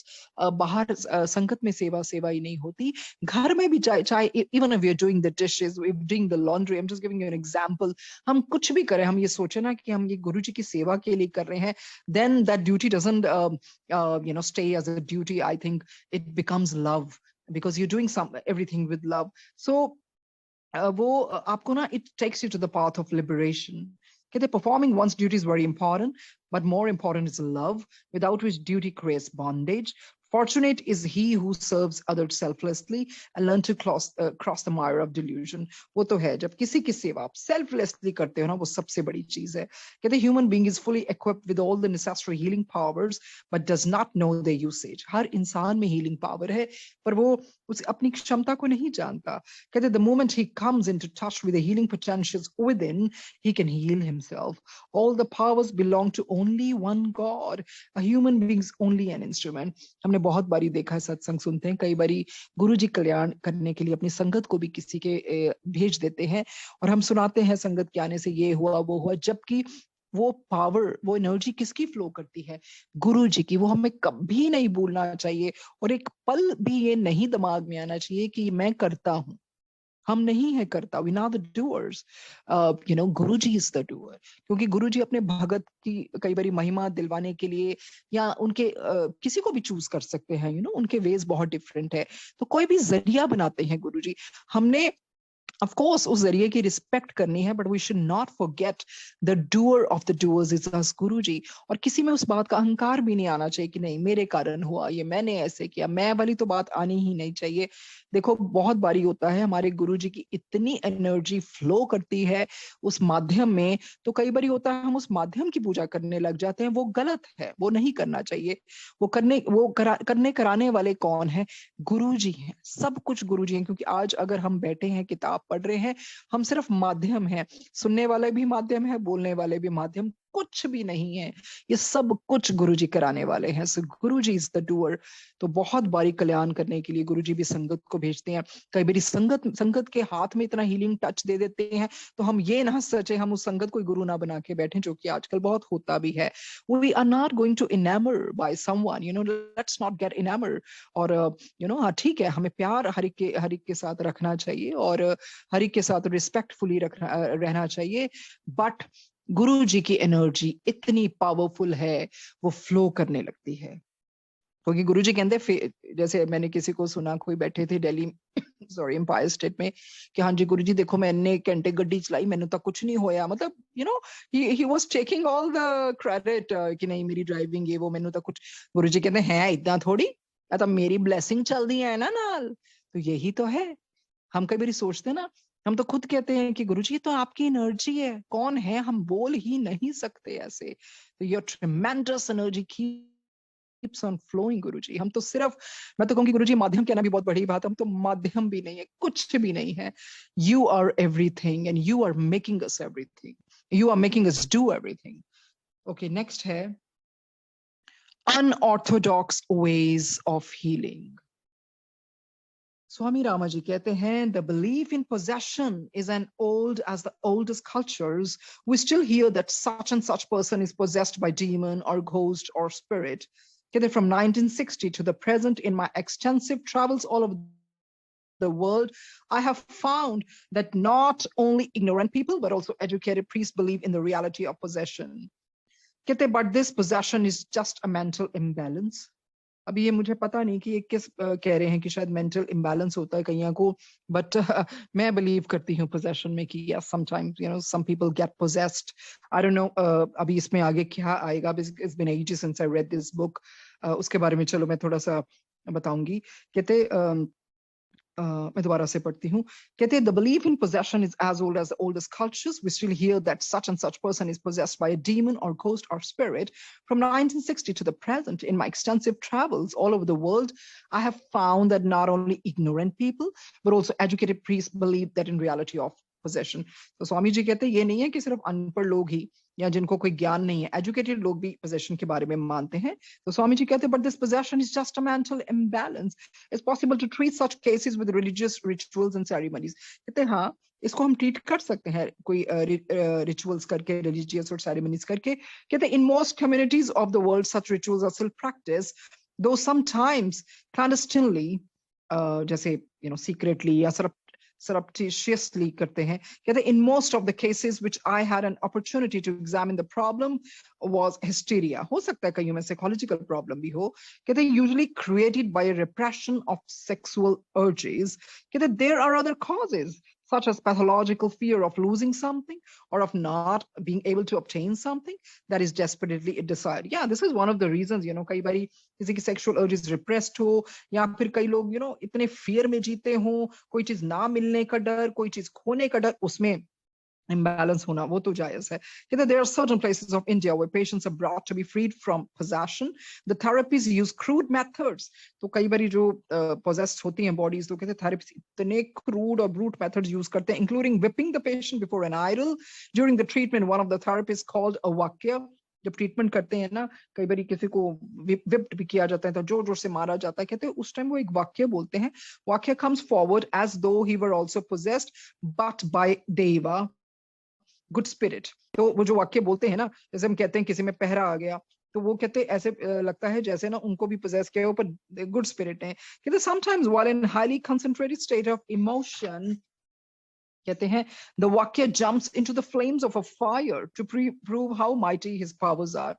बाहर संगत में सेवा ही नहीं होती, घर में भी चाहे even if you are doing the dishes, doing the laundry, I am just giving you an example, हम कुछ भी करें, हम ये सोचे ना कि हम ये गुरु जी की सेवा के लिए कर रहे हैं, then that duty doesn't stay as a duty. I think it becomes love because you're doing everything with love. So वो आपको ना, it takes you to the path of liberation. कहते performing one's duty is very important, but more important is love, without which duty creates bondage. Fortunate is he who serves others selflessly and learn to cross the mire of delusion. वो तो है, जब किसी की सेवा आप selflessly करते हो ना, वो सबसे बड़ी चीज है. कहते human being is fully equipped with all the necessary healing powers, but does not know their usage. हर इंसान में healing power है, पर वो उस अपनी क्षमता को नहीं जानता. कहते the moment he comes into touch with the healing potentials within, he can heal himself. All the powers belong to only one God. A human being is only an instrument. हमने बहुत बारी देखा है, सत्संग सुनते हैं, कई बारी गुरु जी कल्याण करने के लिए अपनी संगत को भी किसी के भेज देते हैं, और हम सुनाते हैं संगत के आने से ये हुआ वो हुआ, जबकि वो पावर, वो एनर्जी किसकी फ्लो करती है? गुरु जी की. वो हमें कभी नहीं भूलना चाहिए, और एक पल भी ये नहीं दिमाग में आना चाहिए कि मैं करता हूं. हम नहीं है करता, we not the doors. Guru ji is the doer. क्योंकि गुरु जी अपने भगत की कई बारी महिमा दिलवाने के लिए, या उनके किसी को भी चूज कर सकते हैं, उनके वेज बहुत डिफरेंट है, तो कोई भी जरिया बनाते हैं गुरु जी. हमने of course उस जरिए की रिस्पेक्ट करनी है, but we should not forget the doer of the doers is us, guru ji. और किसी में उस बात का अहंकार भी नहीं आना चाहिए कि नहीं मेरे कारण हुआ ये, मैंने ऐसे किया, मैं वाली तो बात आनी ही नहीं चाहिए. देखो बहुत बारी होता है हमारे गुरु जी की इतनी एनर्जी फ्लो करती है उस माध्यम में, तो कई बारी होता है हम उस माध्यम की पूजा करने लग जाते हैं. वो गलत है, वो नहीं करना चाहिए. करने कराने वाले कौन है? गुरु जी हैं. सब कुछ गुरु जी हैं. क्योंकि आज अगर हम बैठे हैं, किताब पढ़ रहे हैं, हम सिर्फ माध्यम हैं. सुनने वाले भी माध्यम है, बोलने वाले भी माध्यम, कुछ भी नहीं है. ये सब कुछ गुरु जी कराने वाले हैं. सो गुरु जी इज द डूअर. तो बहुत बारी कल्याण करने के लिए गुरु जी भी संगत को भेजते हैं. कई बारी संगत के हाथ में इतना हीलिंग टच दे देते हैं, तो हम ये ना सोचे हम उस संगत को गुरु ना बना के बैठे, जो कि आजकल बहुत होता भी है. We are not going to enamour by someone, let's not get enamour. और हाँ ठीक है, हमें प्यार हर एक के साथ रखना चाहिए, और हर एक के साथ रिस्पेक्टफुली रहना चाहिए. बट गुरु जी की एनर्जी इतनी पावरफुल है, वो फ्लो करने लगती है. क्योंकि गुरु जी कहते, जैसे मैंने किसी को सुना, कोई बैठे थे दिल्ली सॉरी एम्पायर स्टेट में, कि हाँ जी गुरु जी देखो मैं इन्ने घंटे गड्डी चलाई, मैंने तो कुछ नहीं होया. मतलब he was taking all the credit कि नहीं मेरी ड्राइविंग ये वो, मैंने तो कुछ. गुरु जी कहते हैं इतना थोड़ी, तो मेरी ब्लेसिंग चल रही है ना नाल. तो यही तो है. हम कई बार सोचते हैं ना, हम तो खुद कहते हैं कि गुरुजी तो आपकी एनर्जी है, कौन है, हम बोल ही नहीं सकते ऐसे. तो your ट्रेमेंडस energy keeps on flowing गुरुजी. हम तो सिर्फ, मैं तो कहूंगी गुरुजी माध्यम कहना भी बहुत बड़ी बात है, हम तो माध्यम भी नहीं है, कुछ भी नहीं है. You are everything and you are making us everything. You are making us do everything. Okay, next है unorthodox ways of healing. Swami Ramaji कहते हैं, the belief in possession is as the oldest cultures. We still hear that such and such person is possessed by demon or ghost or spirit. कहते from 1960 to the present, in my extensive travels all over the world, I have found that not only ignorant people but also educated priests believe in the reality of possession. कहते but this possession is just a mental imbalance. अभी ये मुझे पता नहीं कि ये किस कह रहे हैं कि शायद मेंटल इम्बैलेंस होता है कईयों को, बट मैं बिलीव करती हूँ पोजेशन में कि yes sometimes some people get possessed. I don't know अभी इसमें आगे क्या आएगा. It's been ages since I read this book. उसके बारे में चलो मैं थोड़ा सा बताऊंगी. कहते मैं दोबारा से पढ़ती हूँ. कहते the belief in possession is as old as the oldest cultures. We still hear that such and such person is possessed by a demon or ghost or spirit. From 1960 to the present, in my extensive travels all over the world, I have found that not only ignorant people but also educated priests believe that in reality of possession. तो स्वामी जी कहते हैं ये नहीं है कि सिर्फ अनपढ़ लोग ही या जिनको कोई ज्ञान नहीं है, एजुकेटेड लोग भी possession के बारे में मानते हैं. तो स्वामी जी कहते हैं but this possession is just a mental imbalance. It's possible to treat such cases with religious rituals and ceremonies. कहते हैं हाँ, इसको हम ट्रीट कर सकते हैं कोई रिचुअल्स करके, रिलीजियस और सेरेमनीज करके. कहते हैं in most communities of the world such rituals are still practiced, though sometimes clandestinely, जैसे secretly या surreptitiously करते हैं. कहते हैं in most of the cases which I had an opportunity to examine, the problem was hysteria. हो सकता है कईयों में psychological problem भी हो. कहते हैं usually created by a repression of sexual urges. कहते हैं there are other causes such as pathological fear of losing something or of not being able to obtain something that is desperately desired. Yeah, this is one of the reasons, कई बारी किसी की sexual urges repressed हो, या फिर कई लोग इतने fear में जीते हो, कोई चीज ना मिलने का डर, कोई चीज खोने का डर, उसमें imbalance होना वो तो जायज है. कहते there are certain places of India where patients are brought to be freed from possession. The therapies use crude methods. तो कई बारी जो possessed होती हैं bodies, तो कहते therapies इतने crude और brute methods use करते हैं, including whipping the patient before an idol. During the treatment, one of the therapists called a vakya. जब ट्रीटमेंट करते हैं ना, कई बार किसी को विप्ड भी किया जाता है, तो जोर जोर से मारा जाता है. कहते हैं उस टाइम वो एक वाक्य बोलते हैं. वाक्य comes forward as though he were also possessed, but by deva, good spirit. तो वो जो वाक्य बोलते हैं ना, जैसे हम कहते हैं किसी में पहरा आ गया, तो वो कहते हैं ऐसे लगता है जैसे ना उनको भी पोजेस किया हो, पर गुड स्पिरिट है. कहते sometimes while in highly concentrated state of emotion, कहते हैं the वाक्य jumps into the flames of a fire to prove how mighty his powers are.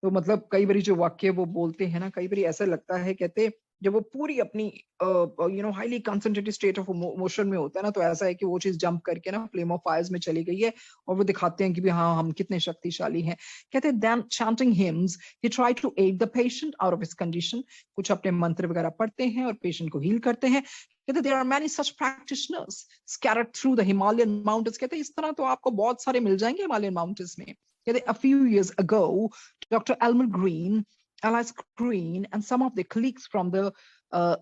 तो मतलब कई बारी जो वाक्य वो बोलते हैं ना, कई बारी ऐसा लगता है, कहते जब वो पूरी अपनी highly concentrated state of emotion में होता है ना, तो ऐसा है कि वो चीज जंप करके ना फ्लेम ऑफ फायर्स में चली गई है, और वो दिखाते हैं कि भी हाँ हम कितने शक्तिशाली हैं. कहते हैं then chanting hymns he tried to aid the patient out of his condition. कुछ अपने मंत्र वगैरह पढ़ते हैं और पेशेंट को हील करते हैं. कहते there are many such practitioners scattered through the Himalayan mountains. कहते इस तरह तो आपको बहुत सारे मिल जाएंगे हिमालयन माउंटेन्स में. कहते a few years ago Dr. Elmer Green, Alice Green, and some of their colleagues from the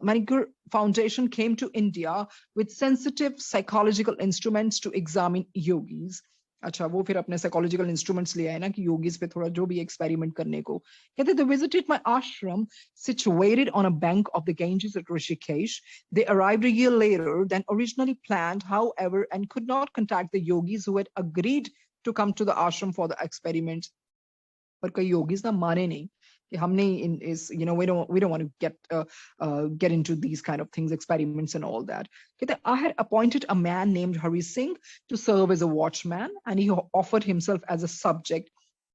Manikur Foundation came to India with sensitive psychological instruments to examine yogis. अच्छा, वो फिर अपने psychological instruments ले आए ना कि yogis पे थोड़ा जो भी experiment करने को. कहते they visited my ashram situated on a bank of the Ganges at Rishikesh. They arrived a year later than originally planned, however, and could not contact the yogis who had agreed to come to the ashram for the experiments. पर कई yogis ना माने नहीं कि हमने we don't want to get into these kind of things, experiments and all that. कहते I had appointed a man named Hari Singh to serve as a watchman, and he offered himself as a subject.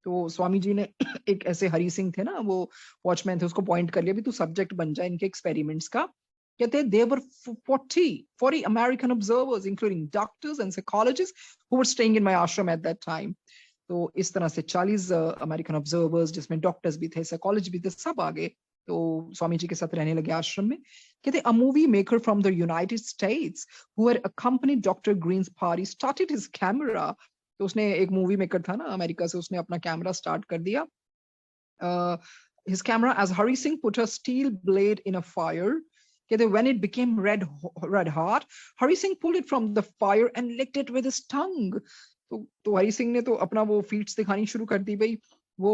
तो स्वामी जी ने एक ऐसे हरि सिंह थे ना, वो watchman थे, उसको पॉइंट कर लिया भी तू सब्जेक्ट बन जाए इनके एक्सपेरिमेंट्स का. कहते there were 40 American observers, including doctors and psychologists, who were staying in my ashram at that time. तो इस तरह से 40 अमेरिकन ऑब्जर्वर्स, जिसमें डॉक्टर्स भी थे, साइकोलॉजिस्ट भी थे, सब आ गए. तो स्वामी जी के साथ रहने लगे आश्रम में. कहते a movie maker from the United States who had accompanied Dr. Green's party started his camera. तो उसने एक मूवी मेकर था ना अमेरिका से, उसने अपना कैमरा स्टार्ट कर दिया. His camera as Hari Singh put a steel blade in a fire. कहते when it became red hot, Hari Singh pulled it from the fire and licked it with his tongue. तो हरि सिंह ने तो अपना वो feats दिखानी शुरू कर दी भाई. वो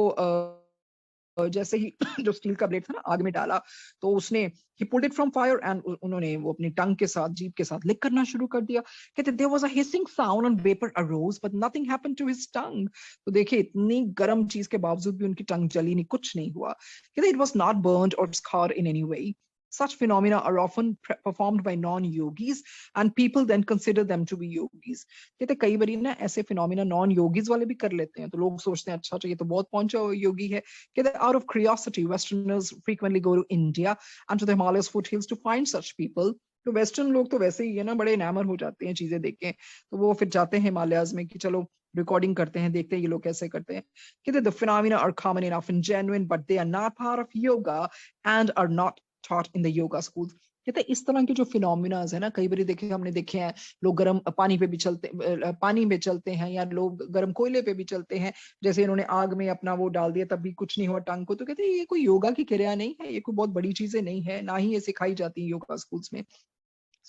जैसे ही जो स्टील का ब्लेड था ना आग में डाला, तो उसने he pulled it from fire and उन्होंने वो अपनी टंग के साथ, जीभ के साथ लिक करना शुरू कर दिया. कहते there was a hissing sound and vapor arose but nothing happened to his tongue. तो देखिए इतनी गर्म चीज के बावजूद भी उनकी टंग जली नहीं, कुछ नहीं हुआ. कहते it was not burned or scarred in any way. Such phenomena are often performed by non-yogis and people then consider them to be yogis. कहते कई बारी ना ऐसे phenomena non-yogis वाले भी कर लेते हैं, तो लोग सोचते हैं अच्छा ये तो बहुत पहुंचा हुआ योगी है. कहते out of curiosity Westerners frequently go to India and to the Himalayas foothills to find such people. तो वेस्टर्न लोग तो वैसे ही है ना, बड़े एनामर हो जाते हैं चीजें देख के, तो वो फिर जाते हैं हिमालयाज में कि चलो रिकॉर्डिंग करते हैं, देखते हैं ये लोग कैसे करते हैं. कहते the phenomena are common enough and genuine but they are not part of yoga and are not taught in the yoga schools. कहते इस तरह के जो फिनोमिनाज है ना, कई बार देखे हमने देखे हैं, लोग गर्म पानी पे भी चलते हैं या लोग गर्म कोयले पे भी चलते हैं. जैसे इन्होंने आग में अपना वो डाल दिया तब भी कुछ नहीं हुआ टंग को. तो कहते हैं ये कोई योगा की क्रिया नहीं है, ये कोई बहुत बड़ी चीजें नहीं है, ना ही ये सिखाई जाती है योगा स्कूल्स में.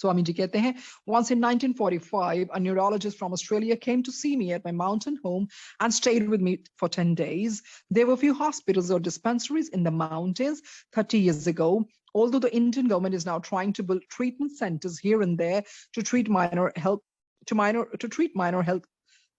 Swami ji कहते हैं, once in 1945, a neurologist from Australia came to see me at my mountain home and stayed with me for 10 days. There were few hospitals or dispensaries in the mountains 30 years ago. Although the Indian government is now trying to build treatment centers here and there to treat minor health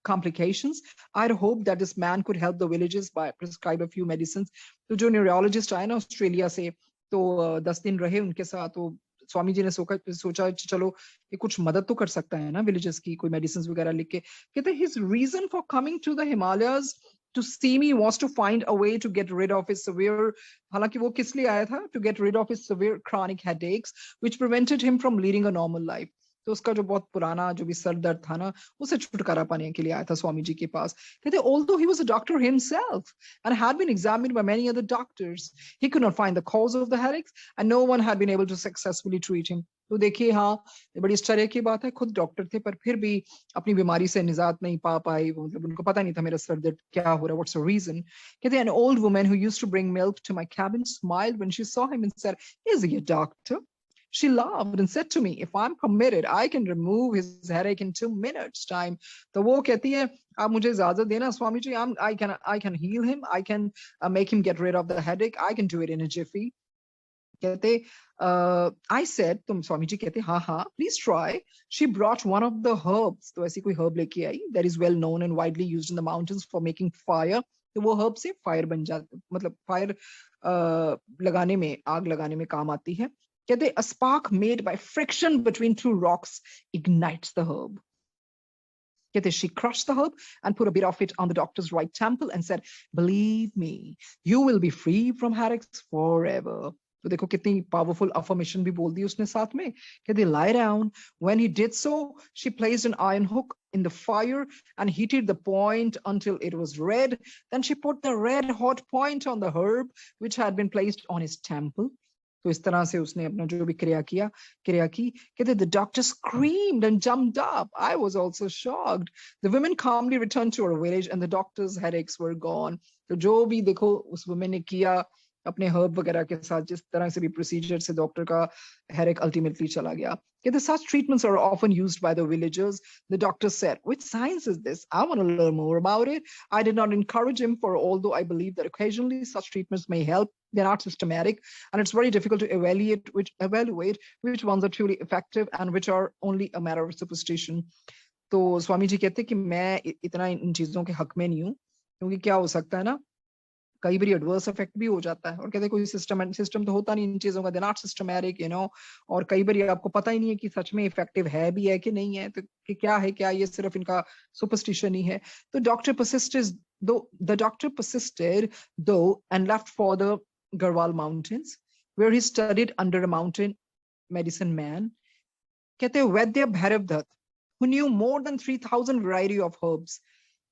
complications, I'd hope that this man could help the villages by prescribe a few medicines. तो जो neurologist आए ना Australia से, तो 10 दिन रहे उनके साथ, तो स्वामी जी ने सोचा चलो ये कुछ मदद तो कर सकता है ना विलेजेस की, कोई मेडिसिन वगैरह लिख के। कहते his reason for coming to the Himalayas to see me was to find a way to get rid of his severe, हालांकि वो किस लिए आया था, to get rid of his severe chronic headaches which prevented him from leading a normal life. तो उसका जो बहुत पुराना जो भी सर दर्द था ना, उसे छुटकारा पाने के लिए आया था स्वामी जी के पास। कहते although he was a doctor himself and had been examined by many other doctors, he could not find the cause of the headaches and no one had been able to successfully treat him. तो देखिए, हाँ, ये बड़ी आश्चर्य की बात है, खुद डॉक्टर थे पर फिर भी अपनी बीमारी से निजात नहीं पा पाए, मतलब उनको पता नहीं था मेरा सर दर्द क्या हो रहा है, what's the reason. कहते an old woman who used to bring milk to my cabin smiled when she saw him and said, is he a doctor? She laughed and said to me, if I'm permitted, I can remove his headache in 2 minutes time. तो वो कहती है, आप मुझे इजाजत देना Swami ji, I can heal him, I can make him get rid of the headache, I can do it in a jiffy. कहते I said, तुम स्वामी जी कहते हाँ हाँ, please try. She brought one of the herbs, तो ऐसी कोई herb लेके आई that is well known and widely used in the mountains for making fire. तो वो herb से fire बन जाती, मतलब fire लगाने में, आग लगाने में काम आती है। कहते a spark made by friction between two rocks ignites the herb. कहते she crushed the herb and put a bit of it on the doctor's right temple and said, believe me, you will be free from headaches forever. तो देखो कितनी powerful affirmation भी बोल दी उसने साथ में। कहते lie down. When he did so, she placed an iron hook in the fire and heated the point until it was red. Then she put the red hot point on the herb which had been placed on his temple. तो इस तरह से उसने अपना जो भी क्रिया की। कहते the doctor screamed and jumped up. I was also shocked. The women calmly returned to her village and the doctor's headaches were gone. तो जो भी देखो उस women ने किया अपने हर्ब वगैरह के साथ, जिस तरह से भी प्रोसीजर से डॉक्टर का हेडेक अल्टीमेटली चला गया। कहते such treatments are often used by the villagers. The doctor said, which science is this? I want to learn more about it. I did not encourage him, for although I believe that occasionally such treatments may help, they're not systematic and it's very difficult to evaluate which ones are truly effective and which are only a matter of superstition. तो स्वामी जी कहते कि मैं इतना इन चीजों के हक में नहीं हूँ, क्योंकि क्या हो सकता है ना, कई बार एडवर्स इफेक्ट भी हो जाता है। और कहते कोई सिस्टम तो होता नहीं इन चीजों का, दे नॉट सिस्टमैटिक, और कई बार आपको पता ही नहीं है कि सच में इफेक्टिव है भी है कि नहीं है, तो कि क्या है, क्या ये सिर्फ इनका सुपरस्टिशन ही है। तो the doctor persisted though and left for the Garhwal mountains where he studied under a mountain medicine man. कहते वैद्य Bhairav Dutt who knew more than 3,000 variety of herbs.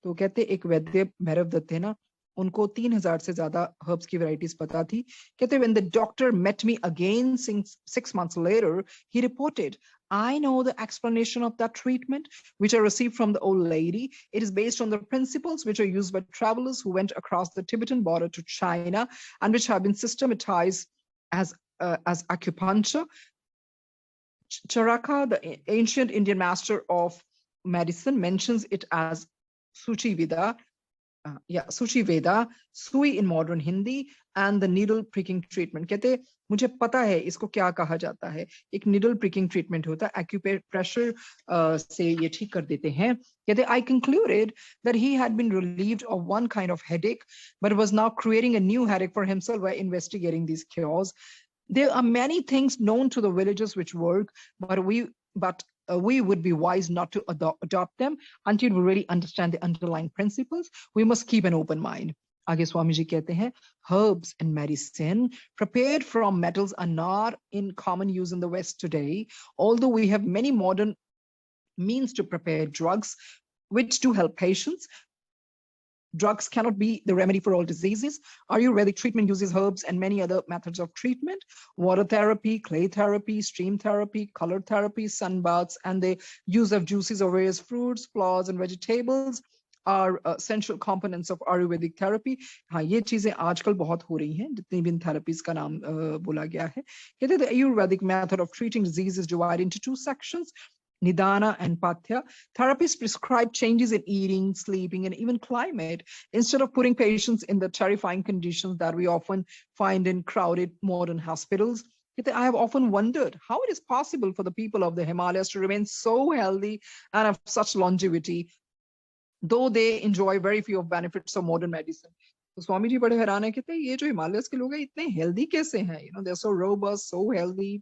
तो कहते एक वैद्य भैरव दत्त थे ना, उनको 3,000 से ज्यादा herbs की varieties पता थी। कहते when the doctor met me again 6 months later, he reported, I know the explanation of that treatment which I received from the old lady. It is based on the principles which are used by travelers who went across the Tibetan border to China and which have been systematized as acupuncture. Charaka, the ancient Indian master of medicine, mentions it as Suchi Veda, Sui in modern Hindi, and the needle pricking treatment. कहते मुझे पता है इसको क्या कहा जाता है, एक needle pricking treatment होता है, acupressure से ये ठीक कर देते हैं। कहते I concluded that he had been relieved of one kind of headache, but was now creating a new headache for himself by investigating these cures. There are many things known to the villagers which work, but we would be wise not to adopt them until we really understand the underlying principles. We must keep an open mind. आगे स्वामी जी कहते हैं, herbs and medicine prepared from metals are not in common use in the West today, although we have many modern means to prepare drugs which do help patients. Drugs cannot be the remedy for all diseases. Ayurvedic treatment uses herbs and many other methods of treatment: water therapy, clay therapy, stream therapy, color therapy, sun baths, and the use of juices of various fruits, flowers, and vegetables. are essential components of Ayurvedic therapy. हाँ, ये चीजें आजकल बहुत हो रही हैं, जितनी भी इन therapies का नाम बोला गया है. कहते हैं the Ayurvedic method of treating disease is divided into two sections, Nidana and Pathya. Therapists prescribe changes in eating, sleeping, and even climate instead of putting patients in the terrifying conditions that we often find in crowded modern hospitals. I have often wondered how it is possible for the people of the Himalayas to remain so healthy and have such longevity, though they enjoy very few of benefits of modern medicine. तो स्वामी जी बड़े हैरान है, कहते हैं ये जो Himalayas के लोग हैं इतने हेल्दी कैसे हैं? They're so robust, so healthy.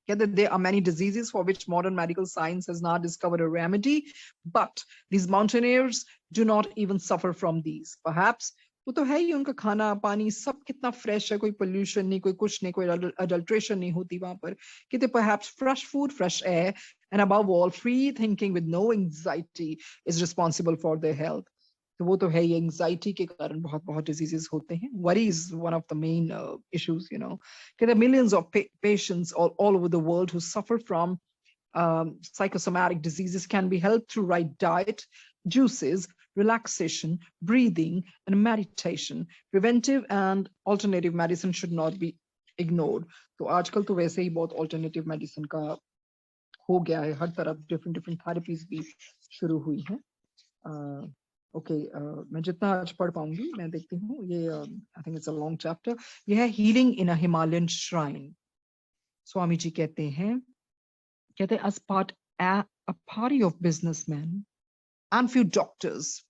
There are many diseases for which modern medical science has not discovered a remedy, but these mountaineers do not even suffer from these. Perhaps वो तो है ही, उनका खाना पानी सब कितना फ्रेश है, कोई पोल्यूशन नहीं, कोई कुछ नहीं, कोई अडल्ट्रेशन नहीं होती वहां पर. कहते perhaps fresh food, fresh air, and above all free thinking with no anxiety is responsible for their health. तो वो तो है ही, एंजाइटी के कारण बहुत बहुत डिजीजेस होते हैं. Worry is one of the main issues. There are millions of patients all over the world who suffer from psychosomatic diseases can be helped through right diet, juices, relaxation, breathing, and meditation. Preventive and alternative medicine should not be ignored. तो आजकल तो वैसे ही बहुत alternative medicine का हो गया है, हर तरफ different therapies भी शुरू हुई हैं. ओके, मैं जितना आज पढ़ पाऊंगी मैं देखती हूँ. ये I think it's a long chapter. ये है healing in a Himalayan shrine. Swami ji कहते हैं as part a party of businessmen and few doctors,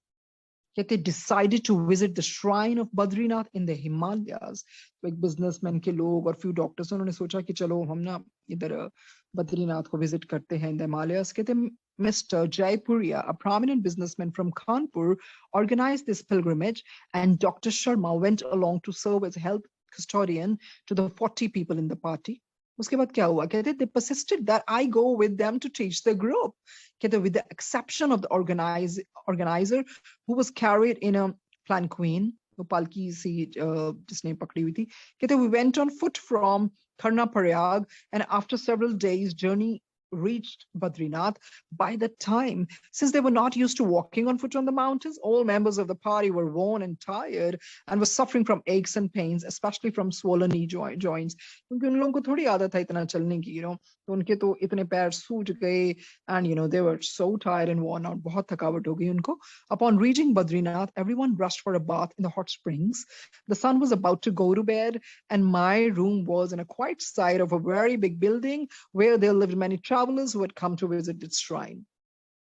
कहते decided to visit the shrine of Badrinath in the Himalayas. तो एक businessman के लोग और few doctors, उन्होंने सोचा कि चलो हम ना इधर बद्रीनाथ को visit करते हैं in the Himalayas. कहते Mr. Jaipuria, a prominent businessman from Kanpur, organized this pilgrimage, and Dr. Sharma went along to serve as health custodian to the 40 people in the party. उसके बाद क्या हुआ? कहते they persisted that I go with them to teach the group. कहते with the exception of the organizer who was carried in a palanquin, वो पालकी सी जिसने पकड़ी हुई थी. कहते we went on foot from Karnaprayag, and after several days journey reached Badrinath. By the time, since they were not used to walking on foot on the mountains, all members of the party were worn and tired and were suffering from aches and pains, especially from swollen knee joints. क्योंकि उन लोगों को थोड़ी आदत है इतना चलने की, तो उनके तो इतने पैर सूज गए, and they were so tired and worn out. बहुत थकावट हो गई उनको. Upon reaching Badrinath, everyone rushed for a bath in the hot springs. The sun was about to go to bed, and my room was in a quiet side of a very big building where there lived many travelers who had come to visit its shrine.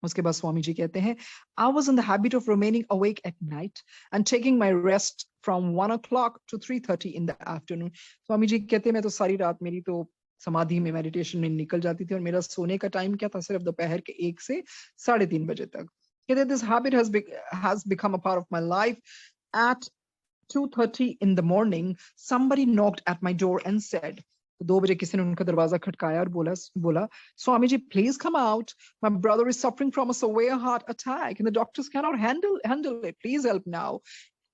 उसके बाद स्वामी जी कहते हैं I was in the habit of remaining awake at night and taking my rest from 1 o'clock to 3:30 in the afternoon. स्वामी जी कहते हैं मैं तो सारी रात मेरी तो समाधि में मेडिटेशन में निकल जाती थी, और मेरा सोने का टाइम क्या था? सिर्फ दोपहर के 1 से 3:30 बजे तक. कहते this habit has become a part of my life. At 2:30 in the morning, somebody knocked at my door and said, 2 बजे किसी ने उनका दरवाजा खटकाया और बोला Swami ji please come out, my brother is suffering from a severe heart attack and the doctors cannot handle it, please help now.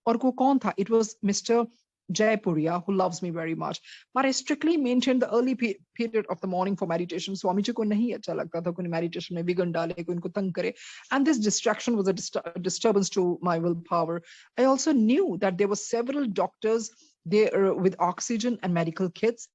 और वो कौन था? It was Mr. Jaipuria, who loves me very much, but I strictly maintained the early period of the morning for meditation. Swami ji को नहीं अच्छा लगता था कोई meditation में विघ्न डाले, कोई इनको तंग करे, and this distraction was a disturbance to my willpower. I also knew that there were several doctors there with oxygen and medical kits.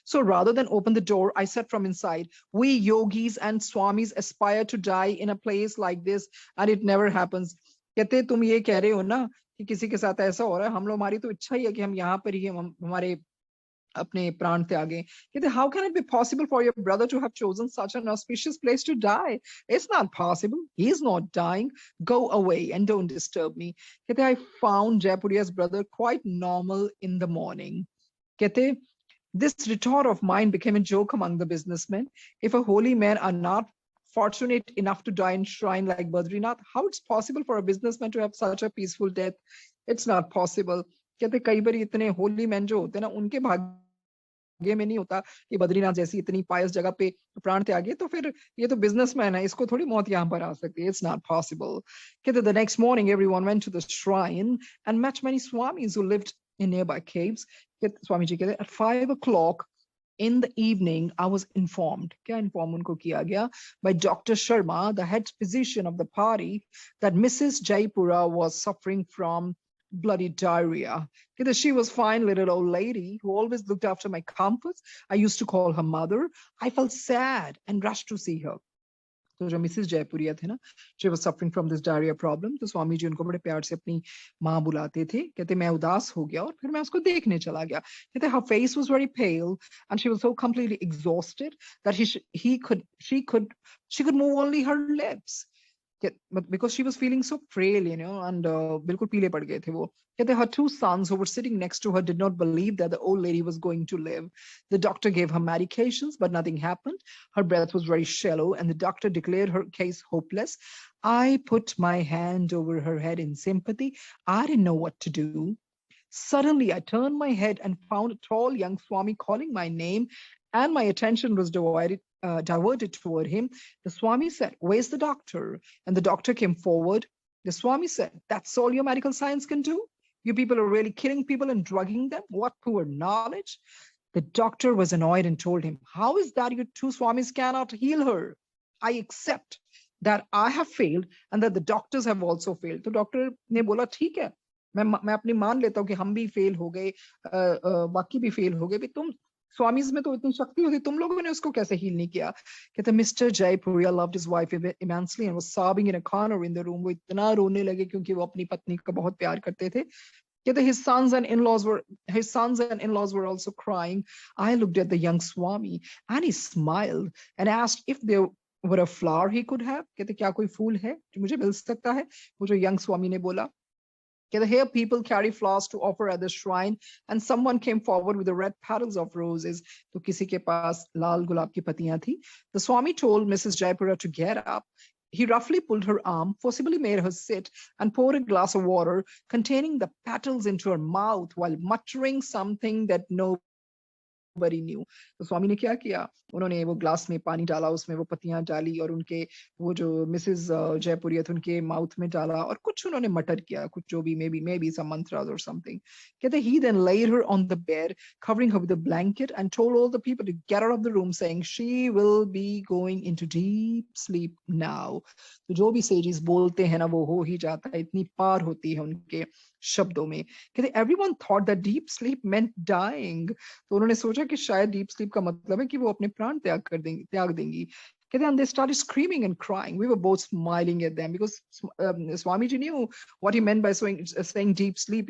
So rather than open the door, I said from inside, we yogis and swamis aspire to die in a place like this, and it never happens. कहते तुम ये कह रहे हो ना कि किसी के साथ ऐसा हो रहा है, हम लोग हमारी तो इच्छा ही है कि हम यहाँ पर ही हमारे अपने प्राण त्यागें. कहते how can it be possible for your brother to have chosen such an auspicious place to die? It's not possible. He is not dying. Go away and don't disturb me. कहते I found Jaipuria's brother quite normal in the morning. कहते this retort of mine became a joke among the businessmen. If a holy man are not fortunate enough to die in shrine like Badrinath, how it's possible for a businessman to have such a peaceful death? It's not possible. कहते कई बार इतने holy men जो होते हैं ना, उनके भाग्य में नहीं होता कि बद्रीनाथ जैसी इतनी पायस जगह पे प्राण त्यागे, तो फिर ये तो बिजनेसमैन है, इसको थोड़ी मौत यहाँ पर आ सकती है. It's not possible. कहते the next morning everyone went to the shrine and met many swamis who lived in nearby caves. Swamiji कहते at 5 o'clock In the evening, I was informed, क्या inform उनको किया गया, by Dr. Sharma, the head physician of the party, that Mrs. Jaipura was suffering from bloody diarrhea. Because she was fine little old lady who always looked after my comforts. I used to call her mother. I felt sad and rushed to see her. तो जो Mrs Jaipuria थे ना, she was suffering from this diarrhea problem, तो स्वामी जी उनको बड़े प्यार से अपनी माँ बुलाते थे. कहते मैं उदास हो गया और फिर मैं उसको देखने चला गया. कहते her face was very pale and she was so completely exhausted that she could move only her lips. But because she was feeling so frail, and बिल्कुल पीले पड़ गए थे वो. कहते her two sons who were sitting next to her did not believe that the old lady was going to live. The doctor gave her medications, but nothing happened. Her breath was very shallow, and the doctor declared her case hopeless. I put my hand over her head in sympathy. I didn't know what to do. Suddenly, I turned my head and found a tall young Swami calling my name, and my attention was diverted toward him. The Swami said, "Where's the doctor?" And the doctor came forward. The Swami said, "That's all your medical science can do? You people are really killing people and drugging them? What poor knowledge." The doctor was annoyed and told him, "How is that you two Swamis cannot heal her? I accept that I have failed and that the doctors have also failed." तो doctor ने बोला ठीक है, मैं अपनी मान लेता हूँ कि हम भी फेल हो गए, बाकी भी फेल हो गए, भी तुम स्वामीज में तो इतनी शक्ति होती, तुम लोगों ने उसको कैसे हील नहीं किया? कहते mister Jaipuria loved his wife immensely and was sobbing in a corner in the room. वो इतना रोने लगे क्योंकि वो अपनी पत्नी को बहुत प्यार करते थे. कहते his sons and in-laws were also crying. I looked at the young Swami and he smiled and asked if there were a flower he could have. कहते क्या कोई फूल है जो मुझे मिल सकता है? वो जो young Swami ने बोला. Here people carry flowers to offer at the shrine, and someone came forward with the red petals of roses. तो किसी के पास लाल गुलाब की पत्तियां थी. The Swami told Mrs. Jaipura to get up. He roughly pulled her arm, forcibly made her sit, and poured a glass of water containing the petals into her mouth while muttering something that nobody knew. तो स्वामी ने क्या किया? उन्होंने वो glass में पानी डाला, उसमें वो पत्तियां डाली और उनके वो जो मिसेस जयपुरिया थे उनके माउथ में डाला और कुछ उन्होंने मटर किया, कुछ जो भी maybe some mantras or something. कहते he then laid her on the bed, covering her with a blanket, and told all the people to get out of the room, saying she will be going into deep sleep now. तो जो भी sages बोलते हैं ना वो हो ही जाता है, इतनी पार होती है उनके शब्दों में. कहते everyone thought that deep sleep meant dying. तो उन्होंने सोचा कि शायद deep sleep का मतलब है कि वो अपने प्राण त्याग देंगी. And they started screaming and crying. We were both smiling at them because Swamiji knew what he meant by saying deep sleep,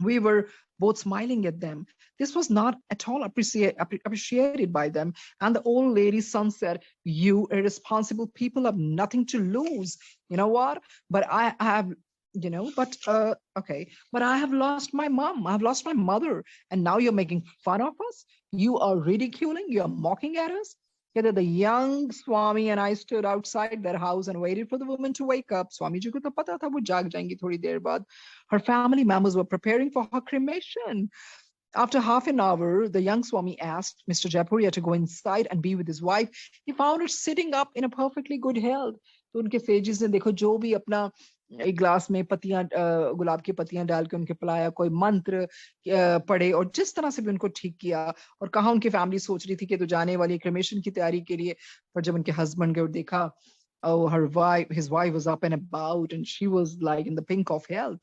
We were both smiling at them. This was not at all appreciated by them. And the old lady's son said, "You irresponsible people have nothing to lose. You know what? But I have, okay. But I have lost my mom. I have lost my mother. And now you're making fun of us. You are ridiculing. You're mocking at us." The young Swami and I stood outside their house and waited for the woman to wake up. Swami ji ko to pata tha wo jaag jayenge thodi der baad. Her family members were preparing for her cremation. After half an hour, the young Swami asked Mr. Jaipuria to go inside and be with his wife. He found her sitting up in a perfectly good health. तो उनके sages ने देखो जो भी अपना एक glass में पत्तियां गुलाब की पत्तियां डाल के उनके पिलाया, कोई मंत्र पढ़े और जिस तरह से भी उनको ठीक किया. और कहा उनकी फैमिली सोच रही थी कि तो जाने वाली क्रिमेशन की तैयारी के लिए, पर जब उनके हस्बैंड गए और देखा, his wife was up and about and she was like in the pink of health.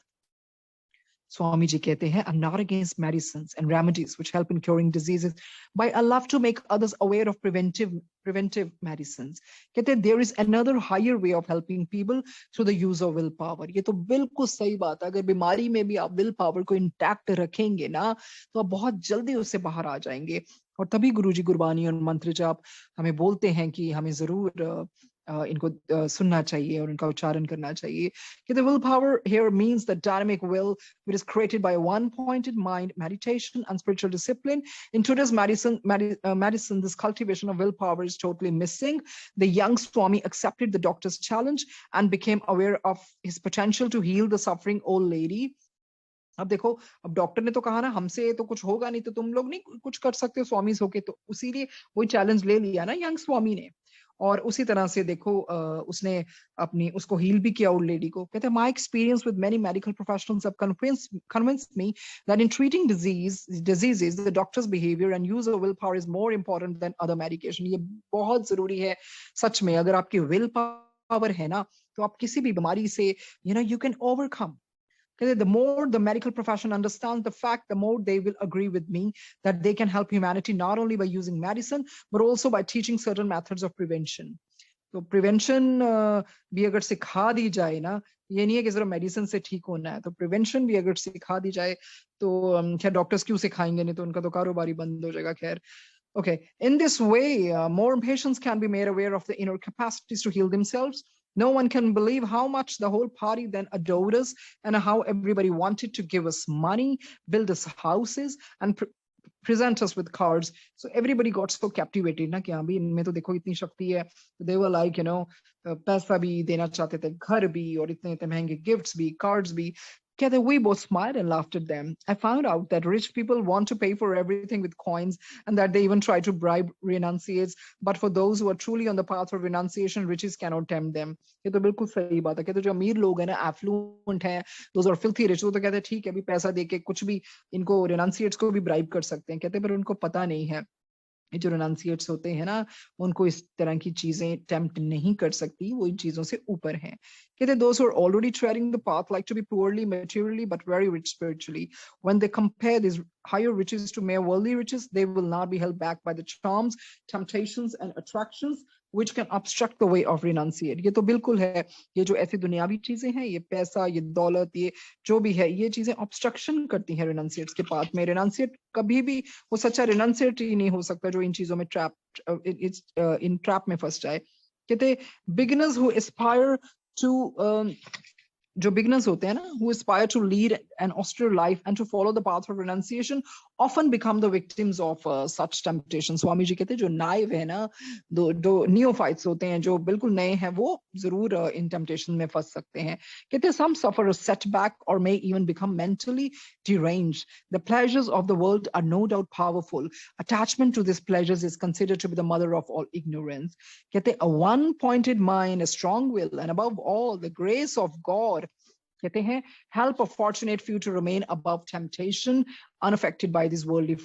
Swamiji कहते हैं, "I'm not against medicines and remedies which help in curing diseases, but I love to make others aware of preventive medicines." कहते हैं, "There is another higher way of helping people through the use of willpower." ये तो बिल्कुल सही बात है. अगर बीमारी में भी आप विल पावर को इंटैक्ट रखेंगे ना, तो आप बहुत जल्दी उससे बाहर आ जाएंगे. और तभी गुरुजी गुरबानी और मंत्र जाप हमें बोलते हैं कि हमें जरूर इनको सुनना चाहिए और इनका उच्चारण करना चाहिए. कि the willpower here means the dynamic will which is created by a one-pointed mind, meditation, and spiritual discipline. In today's medicine, this cultivation of willpower is totally missing. The young Swami accepted the doctor's challenge and became aware of his potential to heal the suffering old lady. अब देखो, अब doctor ने तो कहा ना हमसे तो कुछ होगा नहीं, तो तुम लोग नहीं कुछ कर सकते स्वामी होके, तो उसीलिए वही चैलेंज ले लिया ना यंग स्वामी ने. और उसी तरह से देखो उसने अपनी उसको हील भी किया ओल्ड लेडी को। कहते हैं my experience with many medical professionals have convinced me that in treating diseases the doctor's behavior and use of willpower is more important than other medication। ये बहुत जरूरी है सच में। अगर आपकी विल पावर है ना तो आप किसी भी बीमारी से you can overcome। The more the medical profession understands the fact, the more they will agree with me that they can help humanity not only by using medicine, but also by teaching certain methods of prevention। तो prevention भी अगर सिखा दी जाए ना, ये नहीं है कि सिर्फ मेडिसिन से ठीक होना है, तो प्रिवेंशन भी अगर सिखा दी जाए तो खैर डॉक्टर्स क्यों सिखाएंगे, नहीं तो उनका तो कारोबार ही बंद हो जाएगा। खैर okay, in this way more patients can be made aware of the inner capacities to heal themselves। No one can believe how much the whole party then adored us and how everybody wanted to give us money, build us houses and present us with cards। So everybody got so captivated ना कि हाँ भी इनमें तो देखो इतनी शक्ति है। They were like पैसा भी देना चाहते थे, घर भी, और इतने इतने महंगे गिफ्ट्स भी, कार्ड्स भी। Together we both smiled and laughed at them। I found out that rich people want to pay for everything with coins and that they even try to bribe renunciates, but for those who are truly on the path of renunciation, riches cannot tempt them। ये तो बिल्कुल सही बात है। कहते जो अमीर लोग हैं ना, एफ्लुएंट हैं, those are filthy rich, तो कहते हैं ठीक है अभी पैसा देके कुछ भी इनको renunciates को भी ब्राइब कर सकते हैं। कहते पर उनको पता नहीं है ये जो renunciates होते हैं ना, उनको इस तरह की चीजें टेम्प्ट नहीं कर सकती, वो इन चीजों से ऊपर हैं। कहते those who are already treading the path like to be poorly materially but very rich spiritually। When they compare these higher riches to mere worldly riches, they will not be held back by the charms, temptations and attractions which can obstruct the way of renunciate। ये तो बिल्कुल है, ये जो ऐसी दुनियावी चीजें हैं, ये पैसा, ये दौलत, ये जो भी है, ये चीजें ऑब्स्ट्रक्शन करती हैं renunciates के पाथ में। renunciate कभी भी वो सच्चा renunciate ही नहीं हो सकता जो इन चीजों में इन ट्रैप में फंस जाए। कहते beginners who aspire to जो बिगनर्स होते हैं ना, who aspire to lead an austere life and to follow the path of renunciation often become the victims of such temptation। स्वामी जी कहते हैं जो नाइव है ना, जो नियोफाइट्स होते हैं, जो बिल्कुल नए हैं, वो जरूर इन टेम्पटेशन में फंस सकते हैं। कहते हैं some suffer a setback or may even become mentally deranged। The pleasures of the world are no doubt powerful। Attachment to these pleasures is considered to be the mother of all ignorance। कहते a one-pointed mind, a strong will, and above all the grace of God कहते हैं help a fortunate few to remain above temptation unaffected by these worldly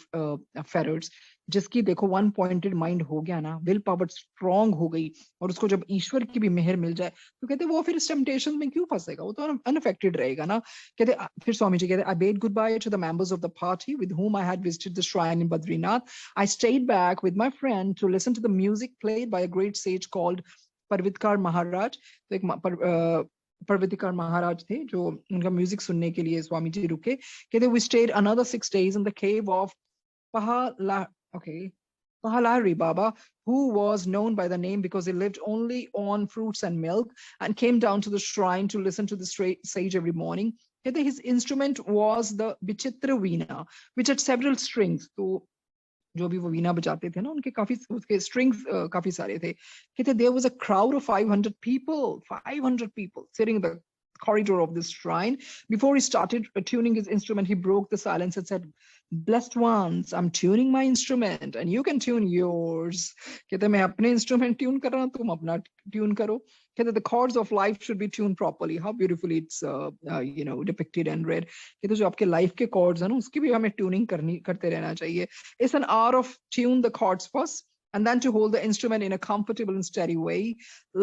fetters। जिसकी देखो one pointed mind हो गया ना, will power strong हो गई, और उसको जब ईश्वर की भी मेहर मिल जाए तो कहते वो फिर इस टेम्पटेशन में क्यों फंसेगा, वो तो अनअफेक्टेड रहेगा ना। कहते फिर स्वामी जी कहते I bade goodbye to the members of the party with whom I had visited the shrine in Badrinath। I stayed back with my friend to listen to the music played by a great sage called Parvitkar Maharaj। तो एक पर्वतिकार महाराज थे जो उनका music सुनने के लिए स्वामी जी रुके। कहते we stayed another 6 days in the cave of Pahalari Baba, who was known by the name because he lived only on fruits and milk and came down to the shrine to listen to the sage every morning। कहते his instrument was the Vichitra Veena, which had several strings। तो जो भी वो वीणा बजाते थे ना, उनके काफी उसके स्ट्रिंग्स काफी सारे थे। कहते there was a crowd of 500 people sitting in the corridor of this shrine। Before he started tuning his instrument, he broke the silence and said, blessed ones, I'm tuning my instrument and you can tune yours। कहते मैं अपने instrument tune कर रहा हूं, तुम अपना tune करो। कहते the chords of life should be tuned properly। How beautifully it's depicted and read। कहते जो आपके लाइफ के chords है ना, उसकी भी हमें ट्यूनिंग करते रहना चाहिए। It's an art of tune the chords first and then to hold the instrument in a comfortable and steady way।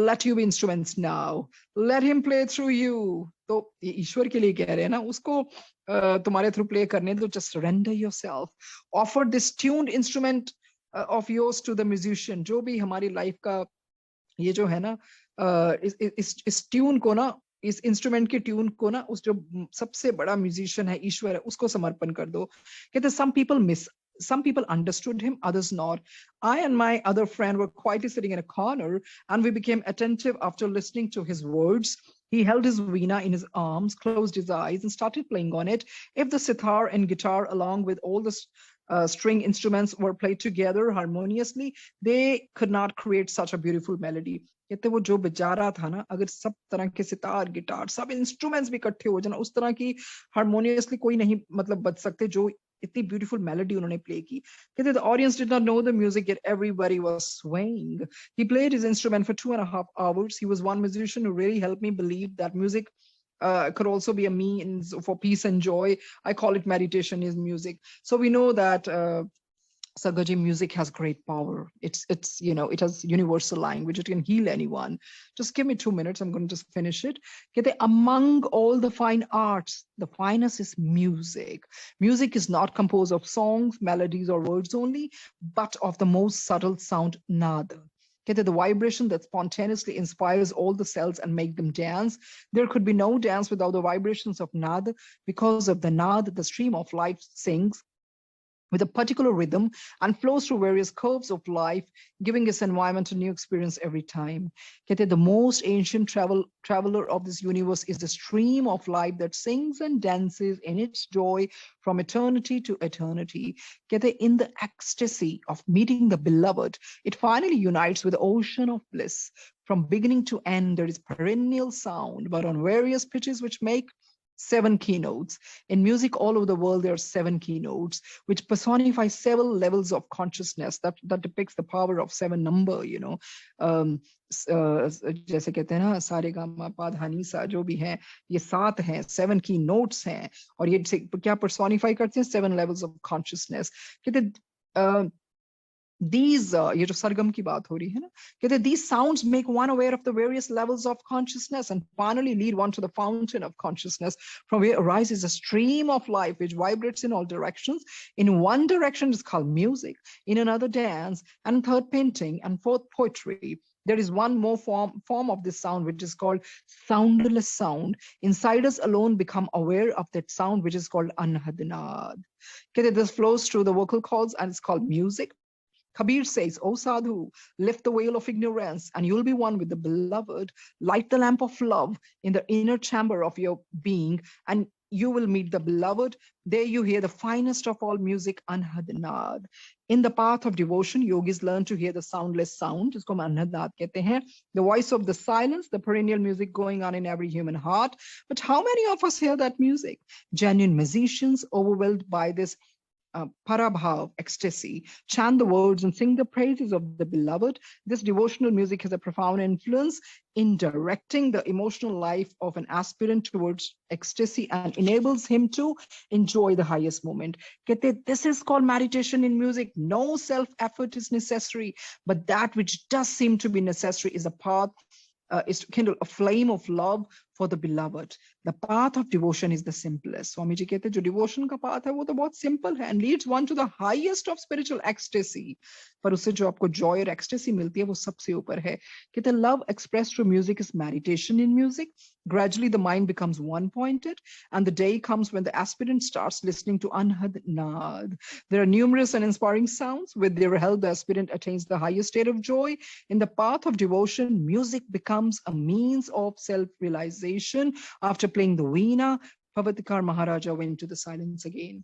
Let you be instruments now, let him play through you। तो ये ईश्वर के लिए कह रहे हैं ना, उसको तुम्हारे थ्रू प्ले करने दो। just surrender yourself, offer this tuned instrument of yours to the musician। जो भी हमारी लाइफ का ये जो है ना, इस ट्यून को ना, इस इंस्ट्रूमेंट के ट्यून को ना, उस जो सबसे बड़ा म्यूजिशियन है, ईश्वर है, उसको समर्पण कर दो। कहते some people understood him, others not। I and my other friend were quietly sitting in a corner and we became attentive after listening to his words। He held his veena in his arms, closed his eyes and started playing on it। If the sitar and guitar along with all the string instruments were played together harmoniously, they could not create such a beautiful melody। कहते वो जो बजा रहा था ना, अगर सब तरह के सितार, गिटार, सब इंस्ट्रूमेंट्स भी इकट्ठे हो जाना, उस तरह की हारमोनियसली कोई नहीं मतलब बज सकते जो इतनी ब्यूटीफुल मेलोडी उन्होंने प्ले की। कहते the audience did not know the music yet everybody was swaying. He played his instrument for 2.5 hours. He was one musician who really helped me believe that music could also be a means for peace and joy. I call it meditation is music. So we know that Sagaji, music has great power. It's you know, it has universal language. It can heal anyone. Just give me 2 minutes. I'm going to just finish it. कहते, among all the fine arts, the finest is music. Music is not composed of songs, melodies, or words only, but of the most subtle sound, nada. कहते, the vibration that spontaneously inspires all the cells and make them dance. There could be no dance without the vibrations of nada. Because of the nada, the stream of life sings with a particular rhythm and flows through various curves of life, giving its environment a new experience every time. कहते, the most ancient traveler of this universe is the stream of life that sings and dances in its joy from eternity to eternity. कहते, in the ecstasy of meeting the beloved, it finally unites with the ocean of bliss. From beginning to end, there is perennial sound, but on various pitches which make 7 keynotes. In music all over the world, there are 7 keynotes, which personify 7 levels of consciousness that depicts the power of 7 number, you know. जैसे कहते हैं ना, सारे gamma पा धा नी सा जो भी हैं, ये 7 हैं, 7 की नोट्स हैं, और ये क्या पर्सोनिफाई करते हैं? 7 levels of consciousness. कहते these ये जो सरगम की बात हो रही है ना, कहते these sounds make one aware of the various levels of consciousness and finally lead one to the fountain of consciousness from where arises a stream of life which vibrates in all directions. In one direction is called music, in another dance, and third painting, and fourth poetry. There is one more form of this sound which is called soundless sound. Insiders alone become aware of that sound which is called anhadnad. Okay, this flows through the vocal cords and it's called music. Kabir says, O Sadhu, lift the veil of ignorance and you'll be one with the beloved. Light the lamp of love in the inner chamber of your being and you will meet the beloved. There you hear the finest of all music, Anhadnad. In the path of devotion, yogis learn to hear the soundless sound, jisko hum Anhadnad kehte hain, the voice of the silence, the perennial music going on in every human heart. But how many of us hear that music? Genuine musicians overwhelmed by this parabhav, ecstasy, chant the words and sing the praises of the beloved. This devotional music has a profound influence in directing the emotional life of an aspirant towards ecstasy and enables him to enjoy the highest moment. This is called meditation in music. No self-effort is necessary, but that which does seem to be necessary is a path, is to kindle a flame of love for the beloved. The path of devotion is the simplest. Swami ji कहते हैं जो devotion का path है वो तो बहुत simple है and leads one to the highest of spiritual ecstasy. पर उससे जो आपको joy और ecstasy मिलती है वो सबसे ऊपर है. कहते love expressed through music is meditation in music. Gradually the mind becomes one-pointed and the day comes when the aspirant starts listening to Anhadnad. There are numerous and inspiring sounds. With their help, the aspirant attains the highest state of joy. In the path of devotion, music becomes a means of self-realization. After playing the veena, Pavatikar Maharaja went into the silence again.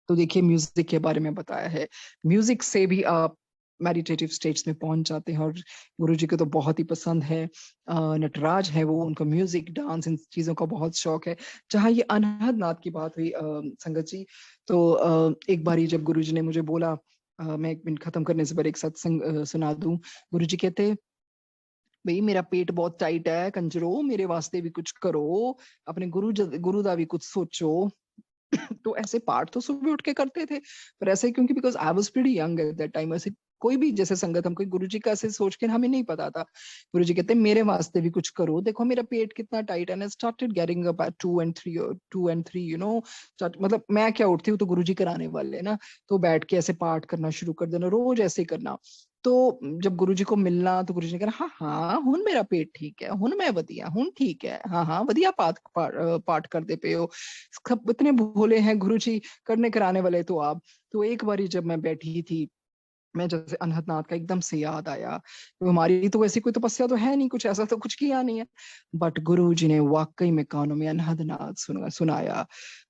तो देखिए music के बारे में बताया है. Music से भी आप मेडिटेटिव स्टेट्स में पहुंच जाते हैं और गुरुजी को तो बहुत ही पसंद है. नटराज है वो, उनको म्यूजिक, डांस, इन चीजों का बहुत शौक है. जहाँ ये अनहदनाद की बात हुई संगत जी, तो एक बारी जब गुरुजी ने मुझे बोला, मैं 1 मिनट खत्म करने से पहले एक सत्संग सुना दूं. गुरुजी कहते बई मेरा पेट बहुत टाइट है कंजरो, मेरे वास्ते भी कुछ करो, अपने गुरु दा भी कुछ सोचो. तो ऐसे पाठ तो सुबह उठ के करते थे, पर ऐसे क्योंकि because I was pretty young at that time, ऐसे कोई भी जैसे संगत हम कोई गुरुजी का ऐसे सोच के हमें नहीं पता था. गुरुजी कहते मेरे वास्ते भी कुछ करो, देखो मेरा पेट कितना टाइट है. And I started getting up at 2 and 3 you know. मतलब मैं क्या उठती हूँ तो गुरुजी कराने वाले ना, तो बैठ के ऐसे पाठ करना शुरू कर देना, रोज ऐसे करना. तो जब गुरुजी को मिलना तो गुरुजी ने कहा हाँ हुन मेरा पेट ठीक है, हुन मैं वधिया, हुन ठीक है, हाँ वधिया पाठ करते पे हो, इतने भोले हैं गुरुजी, करने कराने वाले तो आप. तो एक बारी जब मैं बैठी थी, मैं जैसे अनहदनाद का एकदम से याद आया. तो हमारी तो वैसी कोई तपस्या तो है नहीं, कुछ ऐसा तो कुछ किया नहीं है, बट गुरुजी ने वाकई में कानों में अनहदनाद सुनाया.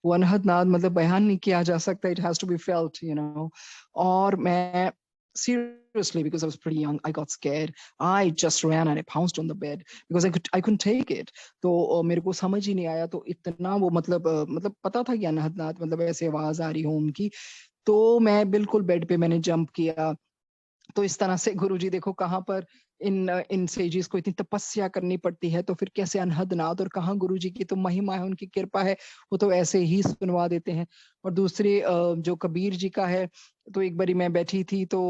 वो अनहदनाद मतलब बयान नहीं किया जा सकता, it has to be felt, you know. और मैं seriously, because I was pretty young, I got scared. I just ran and I pounced on the bed because I couldn't take it. तो मेरे को समझ ही नहीं आया, तो इतना वो मतलब पता था कि अनहदनाथ मतलब ऐसे आवाज आ रही हो उनकी, तो मैं बिल्कुल बेड पे मैंने जंप किया। तो इस तरह से गुरुजी देखो कहाँ पर इन सेजिस को इतनी तपस्या करनी पड़ती है, तो फिर कैसे अनहदनाथ, और कहाँ गुरुजी की तो महिमा है, उनकी कृपा है, वो तो ऐसे ही सुनवा देते हैं। और दूसरे जो कबीर जी का है, तो एक बारी मैं बैठी थी तो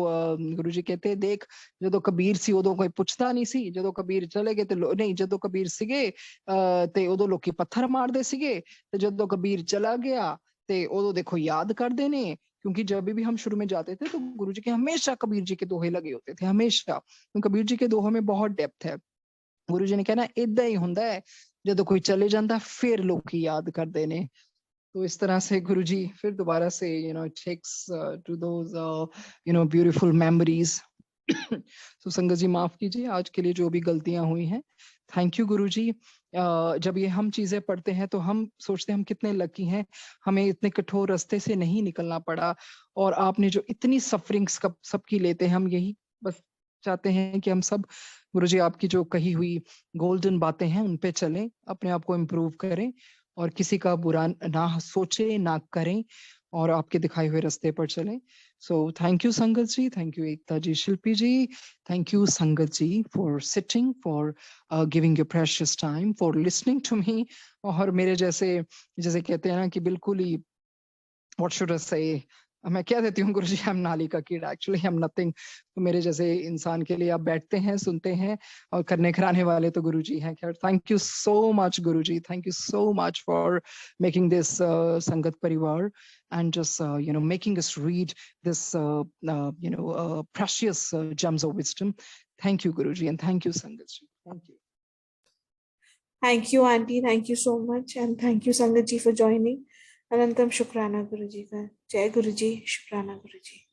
गुरुजी कहते हैं देख ਜਦੋਂ कबीर सी उदों कोई पुछदा नहीं सी, ਜਦੋਂ कबीर चले गए ਤੇ नहीं ਜਦੋਂ कबीर ਸੀਗੇ ਤੇ ਉਦੋਂ ਲੋਕੀ ਪੱਥਰ ਮਾਰਦੇ ਸੀਗੇ, ਤੇ ਜਦੋਂ कबीर चला गया ਤੇ ਉਦੋਂ देखो याद करते ने। क्योंकि जब भी हम शुरू में जाते थे तो गुरुजी के हमेशा कबीर जी के दोहे लगे होते थे, हमेशा। तो कबीर जी के दोहों में बहुत डेप्थ है। गुरु जी ने कहना इदा ही हुंदा है, जदों कोई चले जाता फिर लोग याद करते ने। तो इस तरह से गुरु जी फिर दोबारा से it takes to those beautiful memories. तो संगत जी माफ कीजिए आज के लिए जो भी गलतियां हुई हैं। थैंक यू गुरु जी। जब ये हम चीजें पढ़ते हैं तो हम सोचते हैं हम कितने लकी हैं, हमें इतने कठोर रास्ते से नहीं निकलना पड़ा, और आपने जो इतनी सफरिंग्स सबकी लेते हैं, हम यही बस चाहते हैं कि हम सब गुरु जी आपकी जो कही हुई गोल्डन बातें हैं उन पे चलें, अपने आप को इम्प्रूव करें, और किसी का बुरा ना सोचे ना करें, और आपके दिखाए हुए रास्ते पर चलें। So thank you Sangat ji, thank you Ekta ji, Shilpi ji, thank you Sangat ji for sitting, for giving your precious time, for listening to me। और मेरे जैसे कहते हैं ना कि बिल्कुल ही what should I say, मैं कह देती हूँ गुरुजी आई एम नाली का कीड़ा, एक्चुअली आई एम नथिंग। तो मेरे जैसे इंसान के लिए आप बैठते हैं, सुनते हैं, और करने कराने वाले तो गुरुजी हैं। खैर thank you so much Guruji, thank you so much for making this संगत परिवार and just making us read this precious gems of wisdom. Thank you Guruji, and thank you Sangat ji. Thank you. Thank you, Auntie. Thank you so much. And thank you, Sangat ji, for joining. Anantam Shukrana, Guruji. Jai Guruji, Shukrana, Guruji.